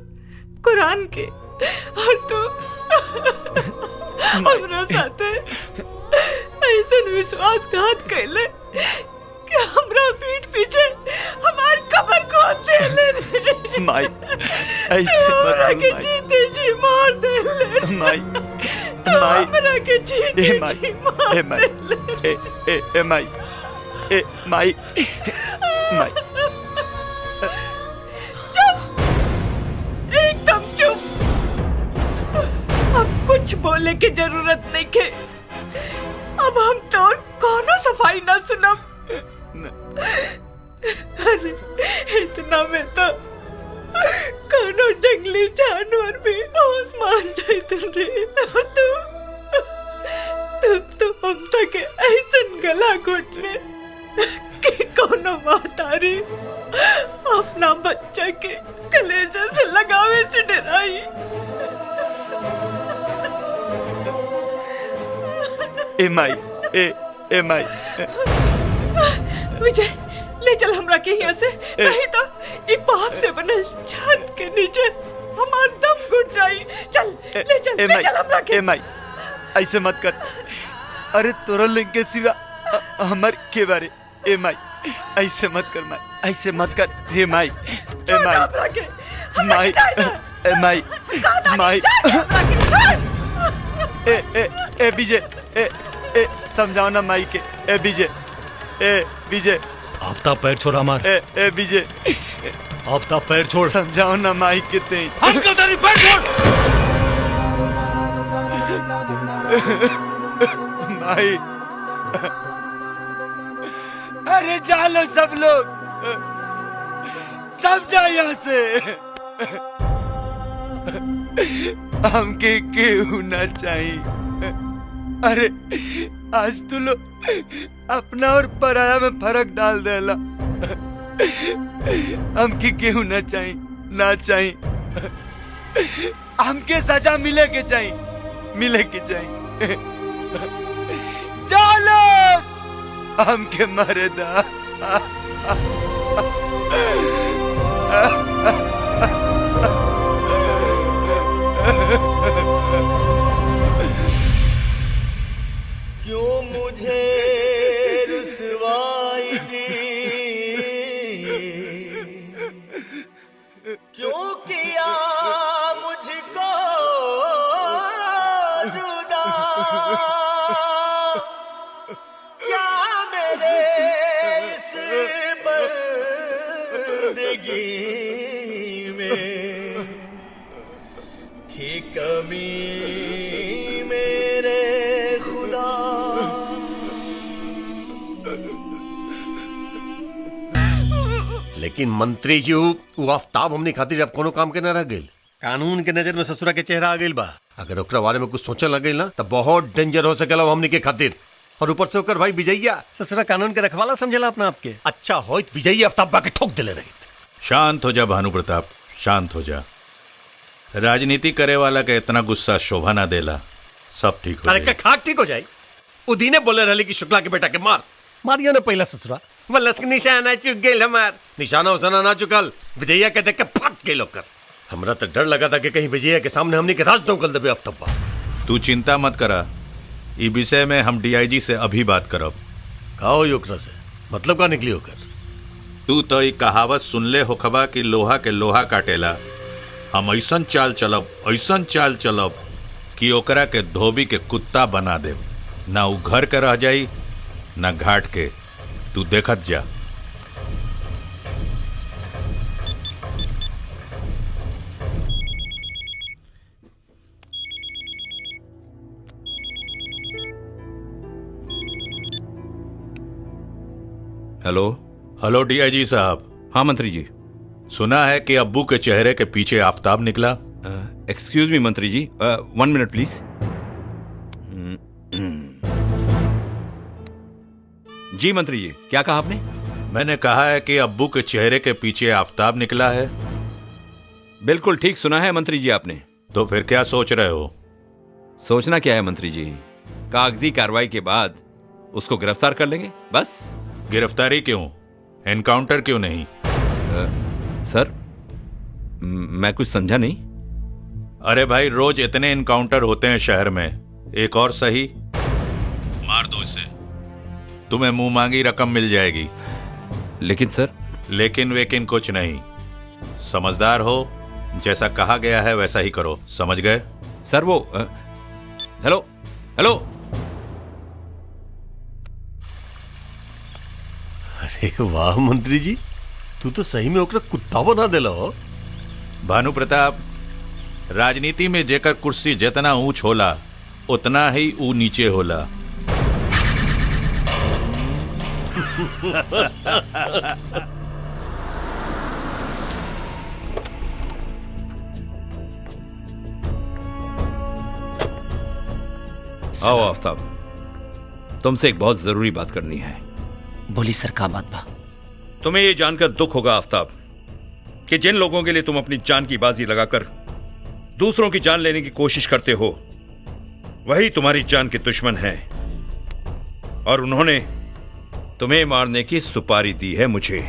कुरान के, और तू हमरा साथे ऐसा विश्वासघात कैले कि हमरा पीठ पीछे हमार कब्र खोद देले।
माई ऐसे
हमरा के जीते जी मार देले।
माई
माई हमरा के जीते जी मार
ए माई माई माई
चुप, एकदम चुप। अब कुछ बोले की जरूरत नहीं के। अब हम तो कोनो सफाई ना सुनब। अरे इतना में तो कोनो जंगली जानवर भी होश मान जाते रे। तू हम तक ऐसन गला घोटले कि कोनो महतारी अपना बच्चा के कलेजे से लगावे से डराई।
ए माई ए माई
विजय ले चल हमरा के यहाँ से, नहीं तो एक पाप से बनल छत के नीचे हमार दम घुट जाई। चल ले चल हमरा के।
ए माई ऐसे मत कर। अरे तोरा लिंग के सिवा हमर के बारे। ए माई ऐसे मत कर माई, ऐसे मत कर रे माई। ए माई माई ए माई माई ए विजय ए समझाओ ना माई के। ए विजय
आफ्ताब पैर छोड़ हमार।
ए विजय
आफ्ताब पैर छोड़।
समझाओ ना माई के ते।
अंकल तेरी पैर छोड़।
माई अरे जालो सब लोग, सब जाओ यहाँ से। हमके केहू ना चाहिए। अरे आज तू लोग अपना और पराया में फर्क डाल देला। हमके केहू ना चाहिए, ना चाहिए। हमके सजा मिले के चाहिए, मिले के चाहिए। चलो हमके मारे दा।
क्यों मुझे रुसवाई दी, क्यों किया मुझको जुदा, क्या मेरे इस बंदगी में थी कमी मेरे खुदा।
लेकिन मंत्री जी वो आफ्ताब हमने खातिर अब कोनो काम के न रह गई। कानून के नजर में ससुरा के चेहरा आ गई बा। अगर ओकरा बारे में कुछ सोचने लगे ना तो बहुत डेंजर हो सकेला हमने के खातिर। और ऊपर से ओकर भाई विजयया ससुरा कानून के रखवाला समझेला अपना आपके। अच्छा हो विजयया आफ्ताब बाके ठोक देले रही।
शांत हो जा भानु प्रताप, शांत हो जा। राजनीति करे वाला के इतना गुस्सा शोभा ना देला।
सब ठीक हो
अरे
जाएगी।
का खाक ठीक हो जाए। उदीने बोले रहले कि शुक्ला के बेटा के मार मारियो ने पहला ससुरा वल्लस के निशाना चुक गेल हमार।
निशाना उसाना ना चुकल, विजया के देख के फट के लोग कर। हमरा तो डर लगा था कि कहीं विजया के सामने हमने के राज दौकल देबे अफ्तब्बा।
तू चिंता मत करा, ई विषय में हम डीआईजी से अभी बात करब।
का हो ओकरा से, मतलब का निकली होकर?
तू तो ई कहावत सुनले होखबा कि लोहा के लोहा काटेला। हम ऐसन चाल चलब कि ओकरा के धोबी के कुत्ता बना देब। ना उ घर के रह जाई ना घाट के। तू देखत जा।
हेलो
डीआईजी साहब।
हाँ मंत्री जी।
सुना है कि अब्बू के चेहरे के पीछे आफताब निकला।
एक्सक्यूज मी मंत्री जी, 1 मिनट प्लीज। जी मंत्री जी, क्या कहा आपने?
मैंने कहा है कि अब्बू के चेहरे के पीछे आफताब निकला है।
बिल्कुल ठीक सुना है मंत्री जी आपने।
तो फिर क्या सोच रहे हो?
सोचना क्या है मंत्री जी, कागजी कार्रवाई के बाद उसको गिरफ्तार कर लेंगे बस।
गिरफ्तारी क्यों, एनकाउंटर क्यों नहीं?
सर मैं कुछ समझा नहीं।
अरे भाई, रोज इतने एनकाउंटर होते हैं शहर में, एक और सही मार दो इसे, तुम्हें मुंह मांगी रकम मिल जाएगी।
लेकिन सर।
लेकिन वेकिन कुछ नहीं, समझदार हो, जैसा कहा गया है वैसा ही करो, समझ गए?
सर वो हेलो हेलो।
अरे वाह मंत्री जी, तू तो सही में ओकरा कुत्ता बना देला हो।
भानु प्रताप, राजनीति में जेकर कुर्सी जितना ऊंच होला उतना ही ऊ नीचे होला।
आओ आफ्ताब, तुमसे एक बहुत जरूरी बात करनी है।
बोली सर, का बात बा?
तुम्हें यह जानकर दुख होगा आफ्ताब कि जिन लोगों के लिए तुम अपनी जान की बाजी लगाकर दूसरों की जान लेने की कोशिश करते हो वही तुम्हारी जान के दुश्मन हैं, और उन्होंने तुम्हें मारने की सुपारी दी है मुझे।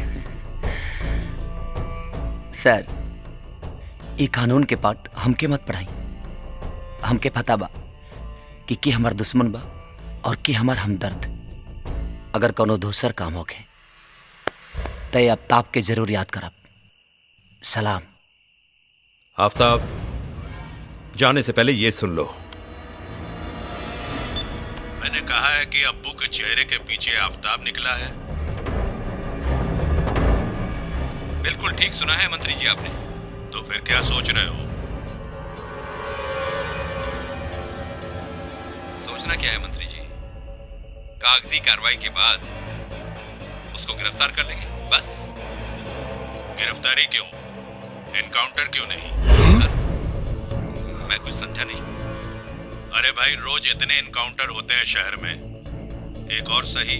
सर, ये कानून के पाठ हमके मत पढ़ाई। हमके पता बा कि हमार दुश्मन बा और कि हमार हमदर्द। अगर कोनो दूसर काम होके तय आफ्ताब के जरूर याद करब। सलाम।
आफ्ताब, जाने से पहले ये सुन लो।
मैंने कहा है कि अब्बू के चेहरे के पीछे आफताब निकला है।
बिल्कुल ठीक सुना है मंत्री जी आपने।
तो फिर क्या सोच रहे हो?
सोचना क्या है मंत्री जी, कागजी कार्रवाई के बाद उसको गिरफ्तार कर लेंगे बस।
गिरफ्तारी क्यों, एनकाउंटर क्यों नहीं?
मैं कुछ समझा नहीं।
अरे भाई, रोज इतने एनकाउंटर होते हैं शहर में, एक और सही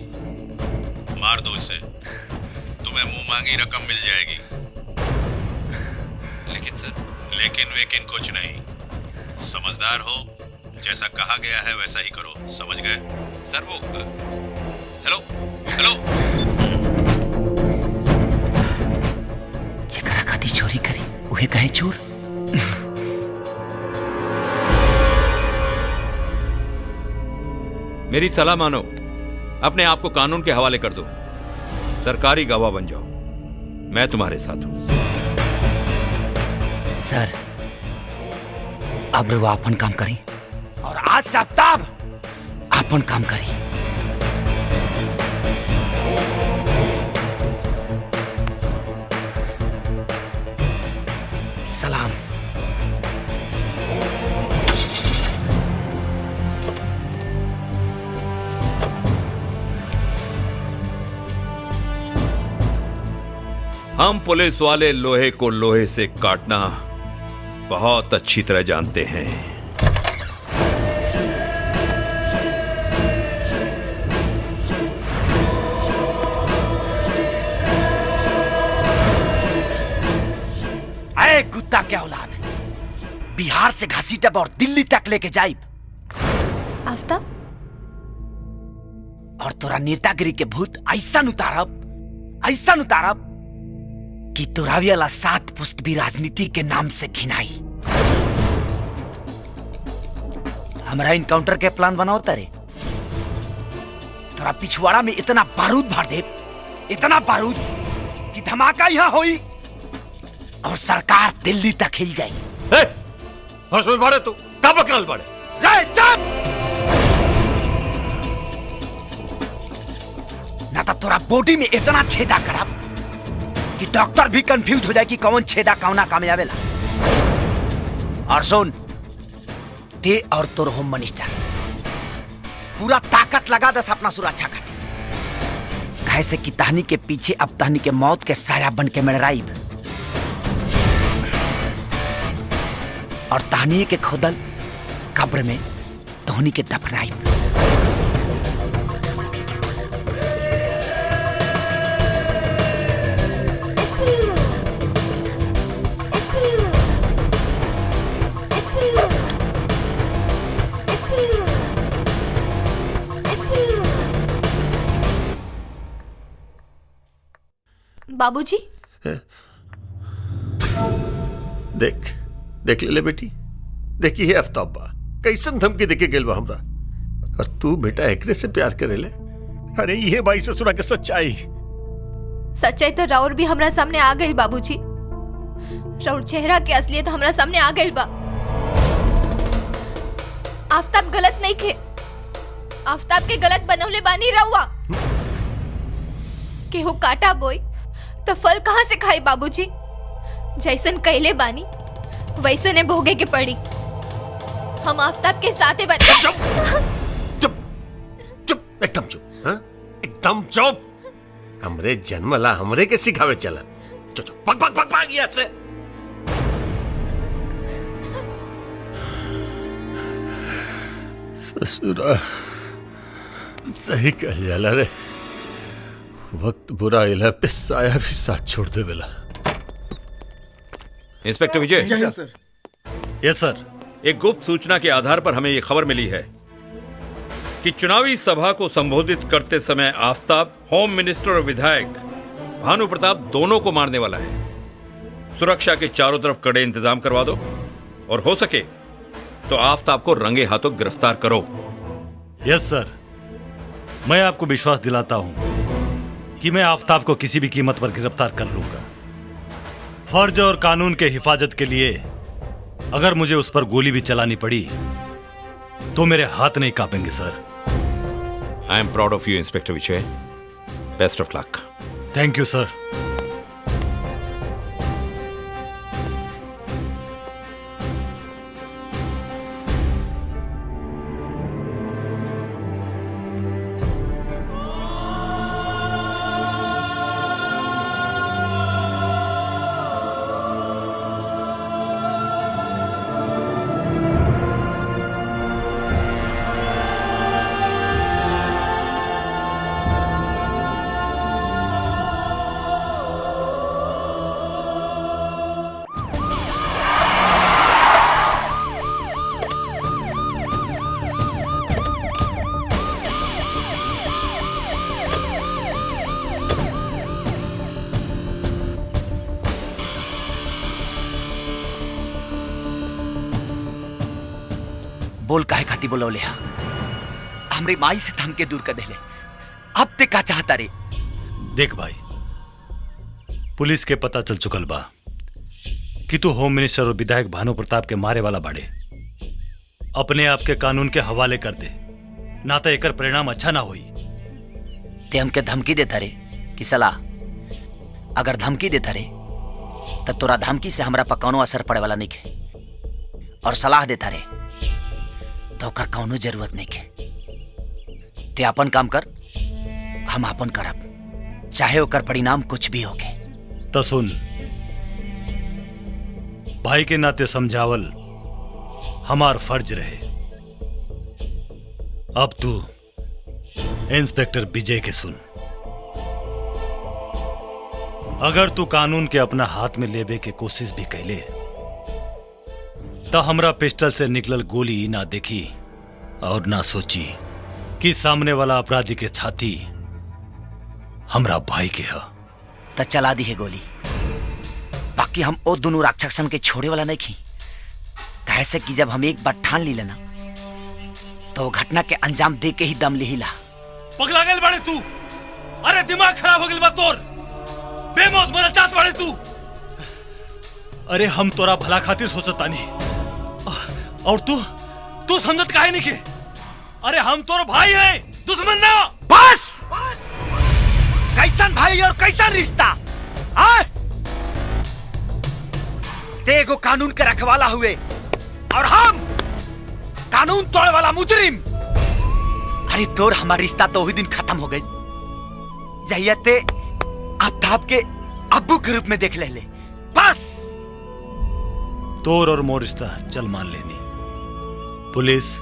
मार दो इसे, तुम्हें मुंह मांगी रकम मिल जाएगी।
लेकिन सर।
लेकिन वेकिन कुछ नहीं, समझदार हो, जैसा कहा गया है वैसा ही करो, समझ गए?
सर वो हेलो हेलो।
जेकरा खाती चोरी करी उहे कहे चोर।
मेरी सलाह मानो, अपने आप को कानून के हवाले कर दो, सरकारी गवाह बन जाओ। मैं तुम्हारे साथ हूं।
सर, अब वो अपन काम करी और आज से आफ्ताब अपन काम करी। सलाम।
हम पुलिस वाले लोहे को लोहे से काटना बहुत अच्छी तरह जानते हैं।
अरे कुत्ता के औलाद, बिहार से घसीटब और दिल्ली तक लेके जाइब। तोरा नेतागिरी के भूत ऐसा उतारब कि तोरा वाला 7 पुस्त भी राजनीति के नाम से घिनाई। हमारा इनकाउंटर के प्लान बनाओ तारे। तोरा पिछवाड़ा में इतना बारूद भर दे, इतना बारूद कि धमाका यहाँ होई और सरकार दिल्ली तक हिल जाए।
होश में बाड़े तू का बकरल बाड़े?
ना तो तोरा बॉडी में इतना छेदा करब कि डॉक्टर भी कंफ्यूज हो जाए कि कौन छेदा कौना कामयाबेला। और सुन, ते और तोर होम मिनिस्टर पूरा ताकत लगा दस अपना सुरक्षा कर, कैसे कि तहनी के पीछे अब तहनी के मौत के साया बन के मंडराइब और तहनी के खोदल कब्र में तोहनी के दफनाइब।
बाबूजी,
देख देख ले बेटी, देखी है आफ्ताब बा कैसन धमकी देके गेल बा हमरा, और तू बेटा एकरे से प्यार करे ले। अरे ये भाई ससुरा के सच्चाई
तो राउर भी हमरा सामने आ गई बाबूजी। राउर चेहरा के असलियत हमरा सामने आ गई बा। आफ्ताब गलत नहीं थे, आफ्ताब के गलत बनौले बानी रहुआ। केहू काटा बोई तो फल कहाँ से खाई बाबूजी? जैसन कहले बानी वैसे ने भोगे के पड़ी। हम आफ्ताब के साथे बन।
चुप एकदम चुप, हाँ? एकदम चुप। हमरे जन्मला हमरे के सिखावे चला। चुप चुप पक पक पक पक यहाँ से। ससुरा सही कह जाला रे, वक्त बुरा इला पे साया भी साथ छोड़ दे बेला।
इंस्पेक्टर विजय।
जय सर।
यस सर।
एक गुप्त सूचना के आधार पर हमें यह खबर मिली है कि चुनावी सभा को संबोधित करते समय आफ्ताब होम मिनिस्टर और विधायक भानु प्रताप दोनों को मारने वाला है। सुरक्षा के चारों तरफ कड़े इंतजाम करवा दो और हो सके तो आफ्ताब को रंगे हाथों गिरफ्तार करो।
यस सर, मैं आपको विश्वास दिलाता हूं कि मैं आफ्ताब को किसी भी कीमत पर गिरफ्तार कर लूंगा। फर्ज और कानून के हिफाजत के लिए अगर मुझे उस पर गोली भी चलानी पड़ी तो मेरे हाथ नहीं कांपेंगे sir.
I am proud of you inspector Vijay. Best of luck.
Thank you sir.
बोल काहे खाती बोलौले हा? हमरे माई से थम के दूर कर देले। अब ते का चाहता रे?
देख भाई, पुलिस के पता चल चुकल बा कि तू होम मिनिस्टर और विधायक भानु प्रताप के मारे वाला बाड़े। अपने आप के कानून के हवाले कर दे, ना तो एकर परिणाम अच्छा ना होई।
ते हमके धमकी देता रे कि सलाह? अगर धमकी देता रे तो तोरा धमकी से हमरा पर कौनो असर पड़े वाला नहीं है, और सलाह देता रे तो ओकर कौनो जरूरत नहीं है। ते अपन काम कर, हम अपन करब, चाहे ओकर परिणाम कुछ भी होके।
तो सुन, भाई के नाते समझावल हमार फर्ज रहे। अब तू इंस्पेक्टर विजय के सुन। अगर तू कानून के अपना हाथ में लेबे के कोशिश भी कैले तो हमरा पिस्टल से निकलल गोली ना देखी और ना सोची कि सामने वाला अपराधी के छाती हमरा भाई के है।
तो चला दी है गोली। बाकी हम ओ दोनों राक्षसन के छोड़े वाला नहीं खी। कैसे कि जब हम एक बार ठान ली लेना तो वो घटना के अंजाम दे के ही दम लिहिला।
पगला गल बाड़े तू। अरे दिमाग खराब हो गइल बा तोर। बेमौत मरल चाहत बाड़े तू। अरे हम तोरा भला खातिर सोचतानी और तू समझत काहे नहीं के? अरे हम तोर भाई है, दुश्मन ना।
बस कैसन भाई और कैसन रिश्ता? तेगो कानून के रखवाला हुए और हम कानून तोड़े वाला मुजरिम। अरे तोर हमारा रिश्ता तो वही दिन खत्म हो गई जहिया ते आफ्ताब के अब्बू के रूप में देख ले। बस
तोर और मोर रिश्ता चल मान लेनी। पुलिस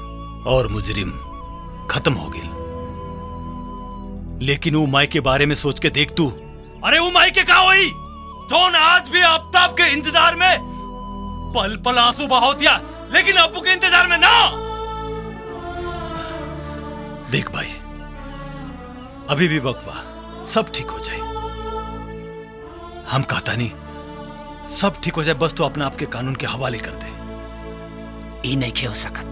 और मुजरिम खत्म हो गई, लेकिन वो माई के बारे में सोच के देख तू। अरे वो माई के का हुई जोन आज भी आफ्ताब के इंतजार में पल पल आंसू बहा दिया, लेकिन अब्बू के इंतजार में ना। देख भाई, अभी भी बकवा सब ठीक हो जाए। हम कहता नहीं सब ठीक हो जाए, बस तो अपने आप के कानून के हवाले कर दे।
ई नहीं खे हो सकत।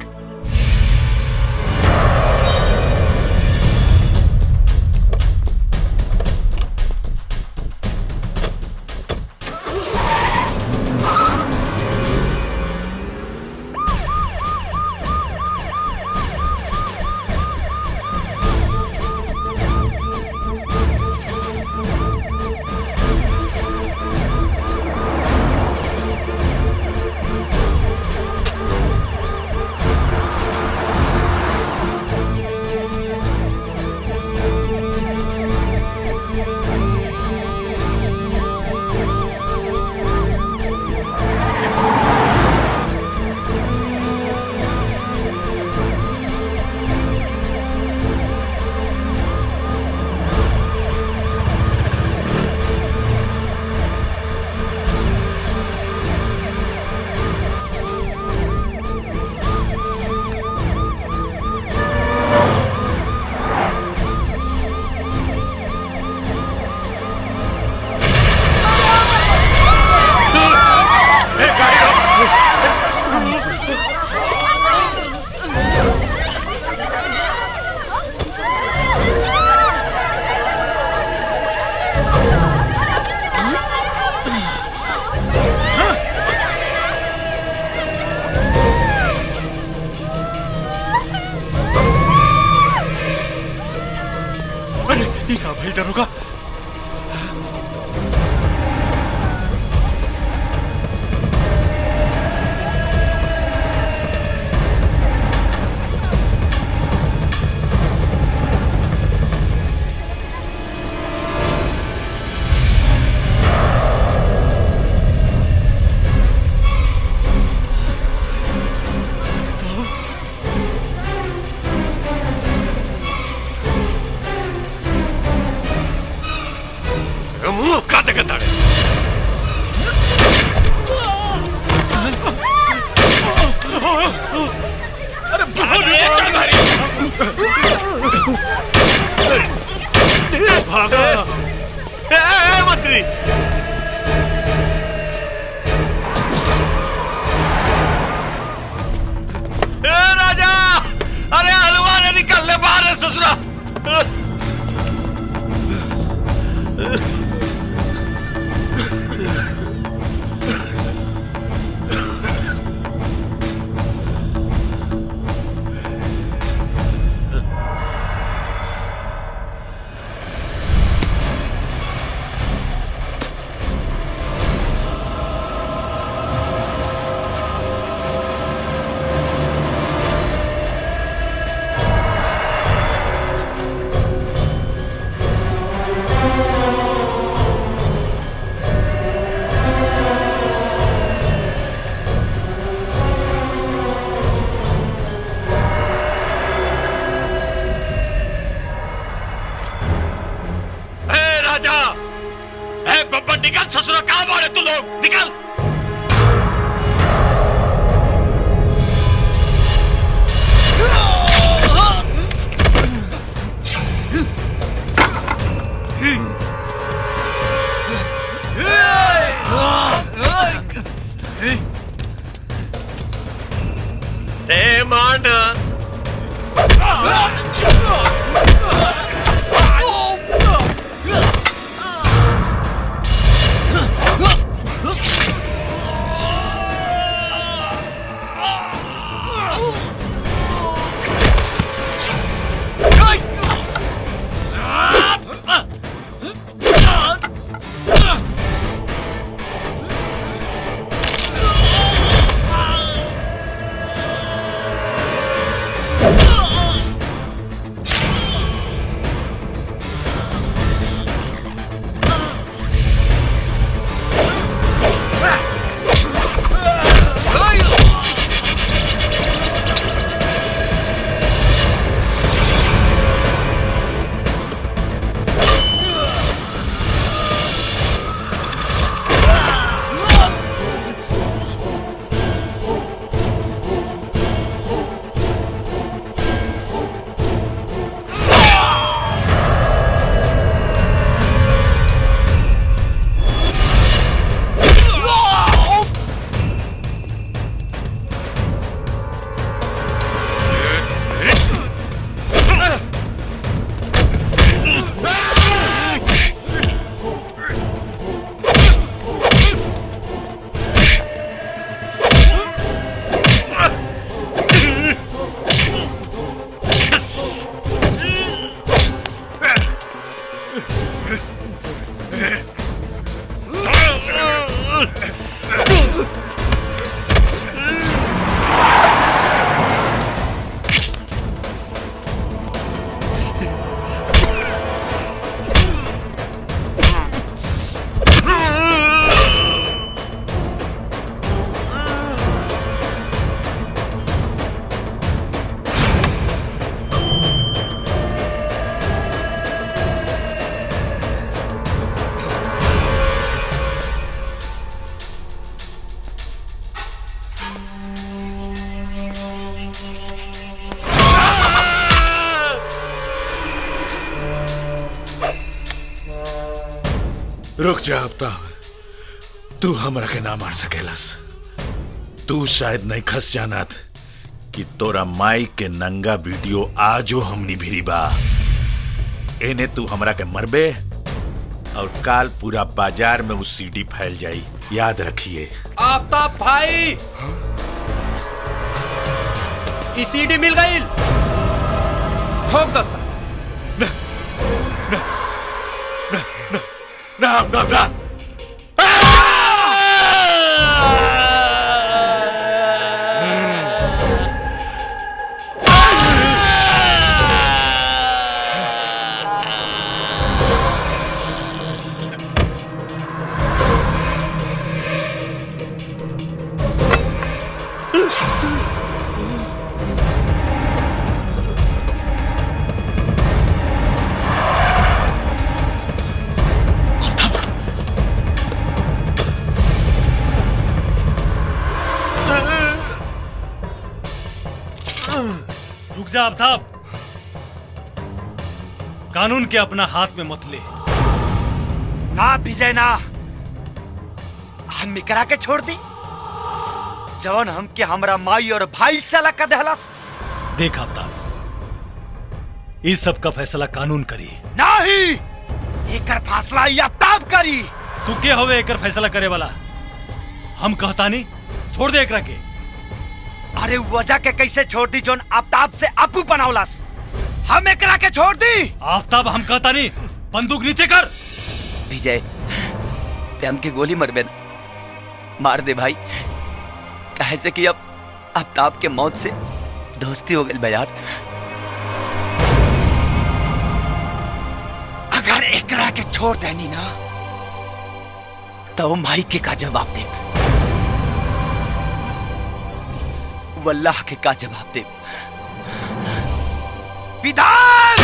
भाई डरोगा।
निकल ससुरा, कहाँ मारे तू लोग, निकल।
रुक जा आफ्ताब, तू हमरा के ना मार सकेलस। तू शायद नहीं खस जानत कि तोरा माई के नंगा वीडियो आजो हमनी भिरी बा। एने तू हमरा के मरबे और काल पूरा बाजार में उस सीडी फैल जाई, याद रखिए।
आफ्ताब भाई, ई सीडी मिल गई, ठोक दो।
ना आफ्ताब ना।
रुक जा आफ्ताब, कानून के अपना हाथ में मत ले।
ना विजय ना, हम इकरा के छोड़ दी जवन हमके हमरा माई और भाई से अलग कर देहलस।
देख आफ्ताब, इस सब का फैसला कानून करी।
नहीं, एकर फैसला ये आफ्ताब करी।
तू के होवे एकर फैसला करे वाला? हम कहता नहीं, छोड़ दे एकरा के।
अरे वजह के कैसे छोड़ दी जोन आफ्ताब से अपू बनावलस? हम एकरा के छोड़ दी।
आफ्ताब, हम कहता नहीं, बंदूक नीचे कर।
विजय, ते हमके गोली मरबे मार दे भाई, कहे से कि अब आफ्ताब के मौत से दोस्ती हो गई बा यार। अगर एकरा के छोड़ देनी ना तो माई के का जवाब दे, वल्लाह के का जवाब दे। विधान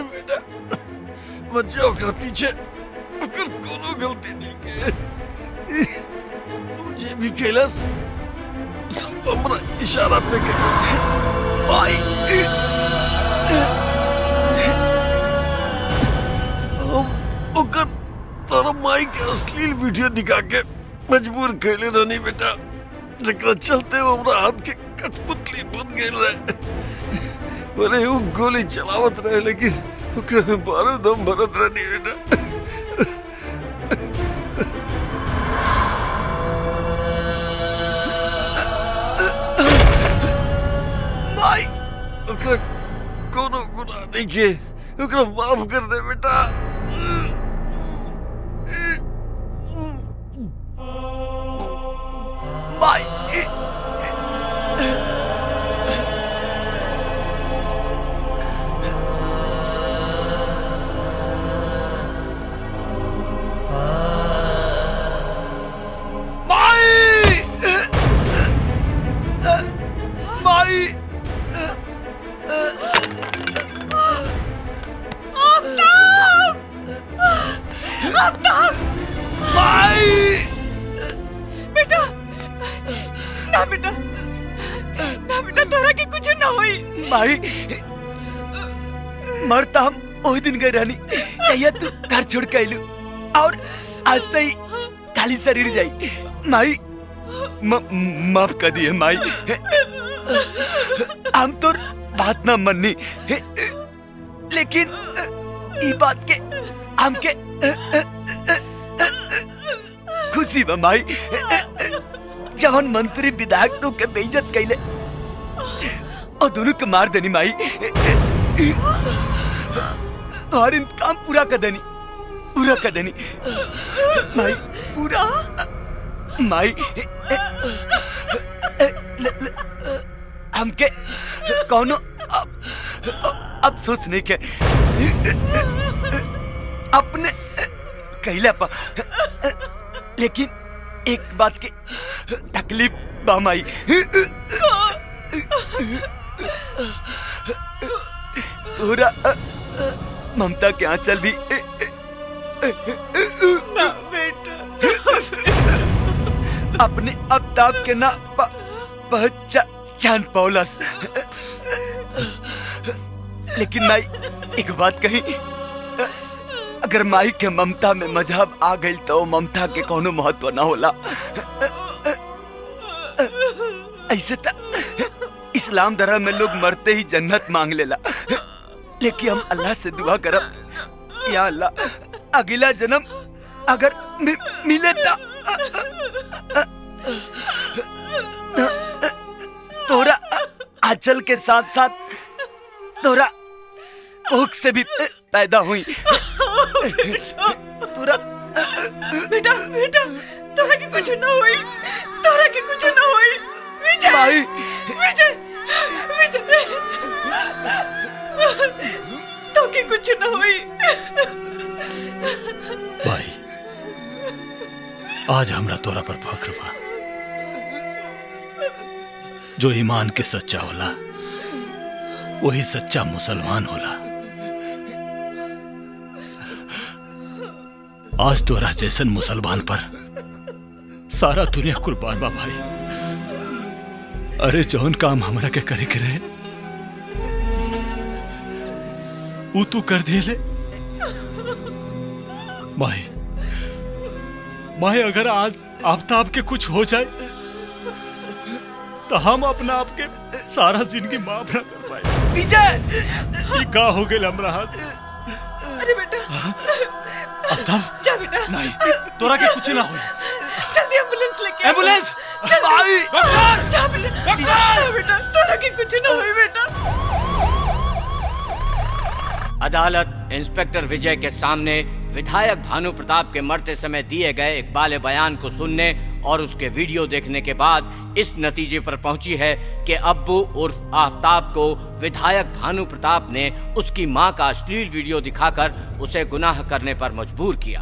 बेटा मत जाओ कर पीछे, अगर कोनो गलती नहीं के मुझे भी खेलस सब हमरा इशारा पे के भाई। ओकर तारा माई के अश्लील वीडियो दिखा के मजबूर कैले रहनी बेटा, जकरा चलते हमरा हाथ के कठपुतली बन गए रहे। बोले वो गोली चलावत रहे लेकिन ओकरा में बारूद हम भरत रहनी बेटा। माई ओकरा कोनो गुनाह नहीं के, ओकरा माफ कर दे बेटा।
माई भाई मरता हम वही दिन गए रहनी चाहिए तू घर छोड़ के आइलू और आज तई खाली शरीर जाई। माई माफ कर दिए माई, हम तो बात ना मननी लेकिन ई बात के हमके खुशी बा माई। जवन मंत्री विधायक तो के बेइज्जत कैले और दोनों के मार देनी माई, और इंतकाम पूरा कर देनी माई, पूरा माई। हमके कौनो अफसोस नहीं के अपने कहला पा, लेकिन एक बात की तकलीफ बा माई। पूरा ममता के आंचल भी
ना बेटा
अपने आफ्ताब के ना जान पौलस। लेकिन माई एक बात कही, अगर माई के ममता में मजहब आ गई तो ममता के कोनो महत्व ना होला। ऐसे तो इस्लाम धर्म में लोग मरते ही जन्नत मांग लेला, लेकिन हम अल्लाह से दुआ करब, या अल्लाह अगला जन्म अगर मिले तो तोरा आंचल के साथ साथ तोरा कोख से भी पैदा हुई। तोरा
बेटा बेटा तोरा के कुछ ना हुई, तोरा के कुछ ना हुई। विजय
भाई
विजय विजय तो के कुछ ना हुई।
भाई आज हमरा तोरा पर फख्र बा। जो ईमान के सच्चा होला वही सच्चा मुसलमान होला। आज तोरा जैसन मुसलमान पर सारा दुनिया कुर्बान बा भाई। अरे जौन काम हमरा के करे के रहे वो तू कर दिले। माए अगर आज आफ्ताब के कुछ हो जाए तो हम अपना आप के सारा जिंदगी माफ ना कर पाए।
विजय
ये का हो गया हमरा हाथ।
अरे बेटा
आफ्ताब
जा बेटा।
नहीं तोरा के कुछ ना हो।
जल्दी एम्बुलेंस लेके
एम्बुलेंस
भाई जा बेटा जा बेटा तोरा के कुछ ना हुई बेटा।
अदालत इंस्पेक्टर विजय के सामने विधायक भानु प्रताप के मरते समय दिए गए इकबाल बयान को सुनने और उसके वीडियो देखने के बाद इस नतीजे पर पहुंची है कि अब्बू उर्फ आफ्ताब को विधायक भानु प्रताप ने उसकी मां का अश्लील वीडियो दिखाकर उसे गुनाह करने पर मजबूर किया।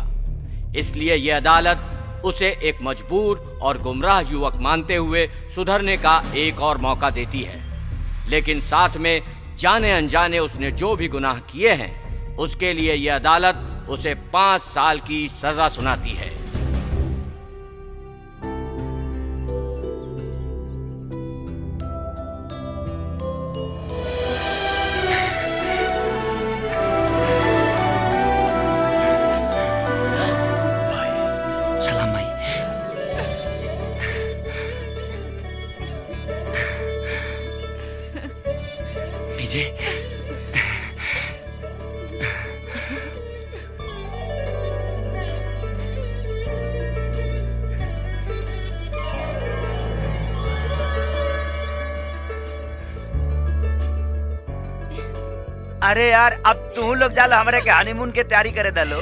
इसलिए यह अदालत उसे एक मजबूर और गुमराह युवक मानते हुए सुधरने का एक और मौका देती है, लेकिन साथ में जाने अनजाने उसने जो भी गुनाह किए हैं उसके लिए यह अदालत उसे 5 साल की सजा सुनाती है।
सलाम भाई। विजय अरे यार अब तू लोग जालो हमारे के हनीमून के तैयारी करे दलो।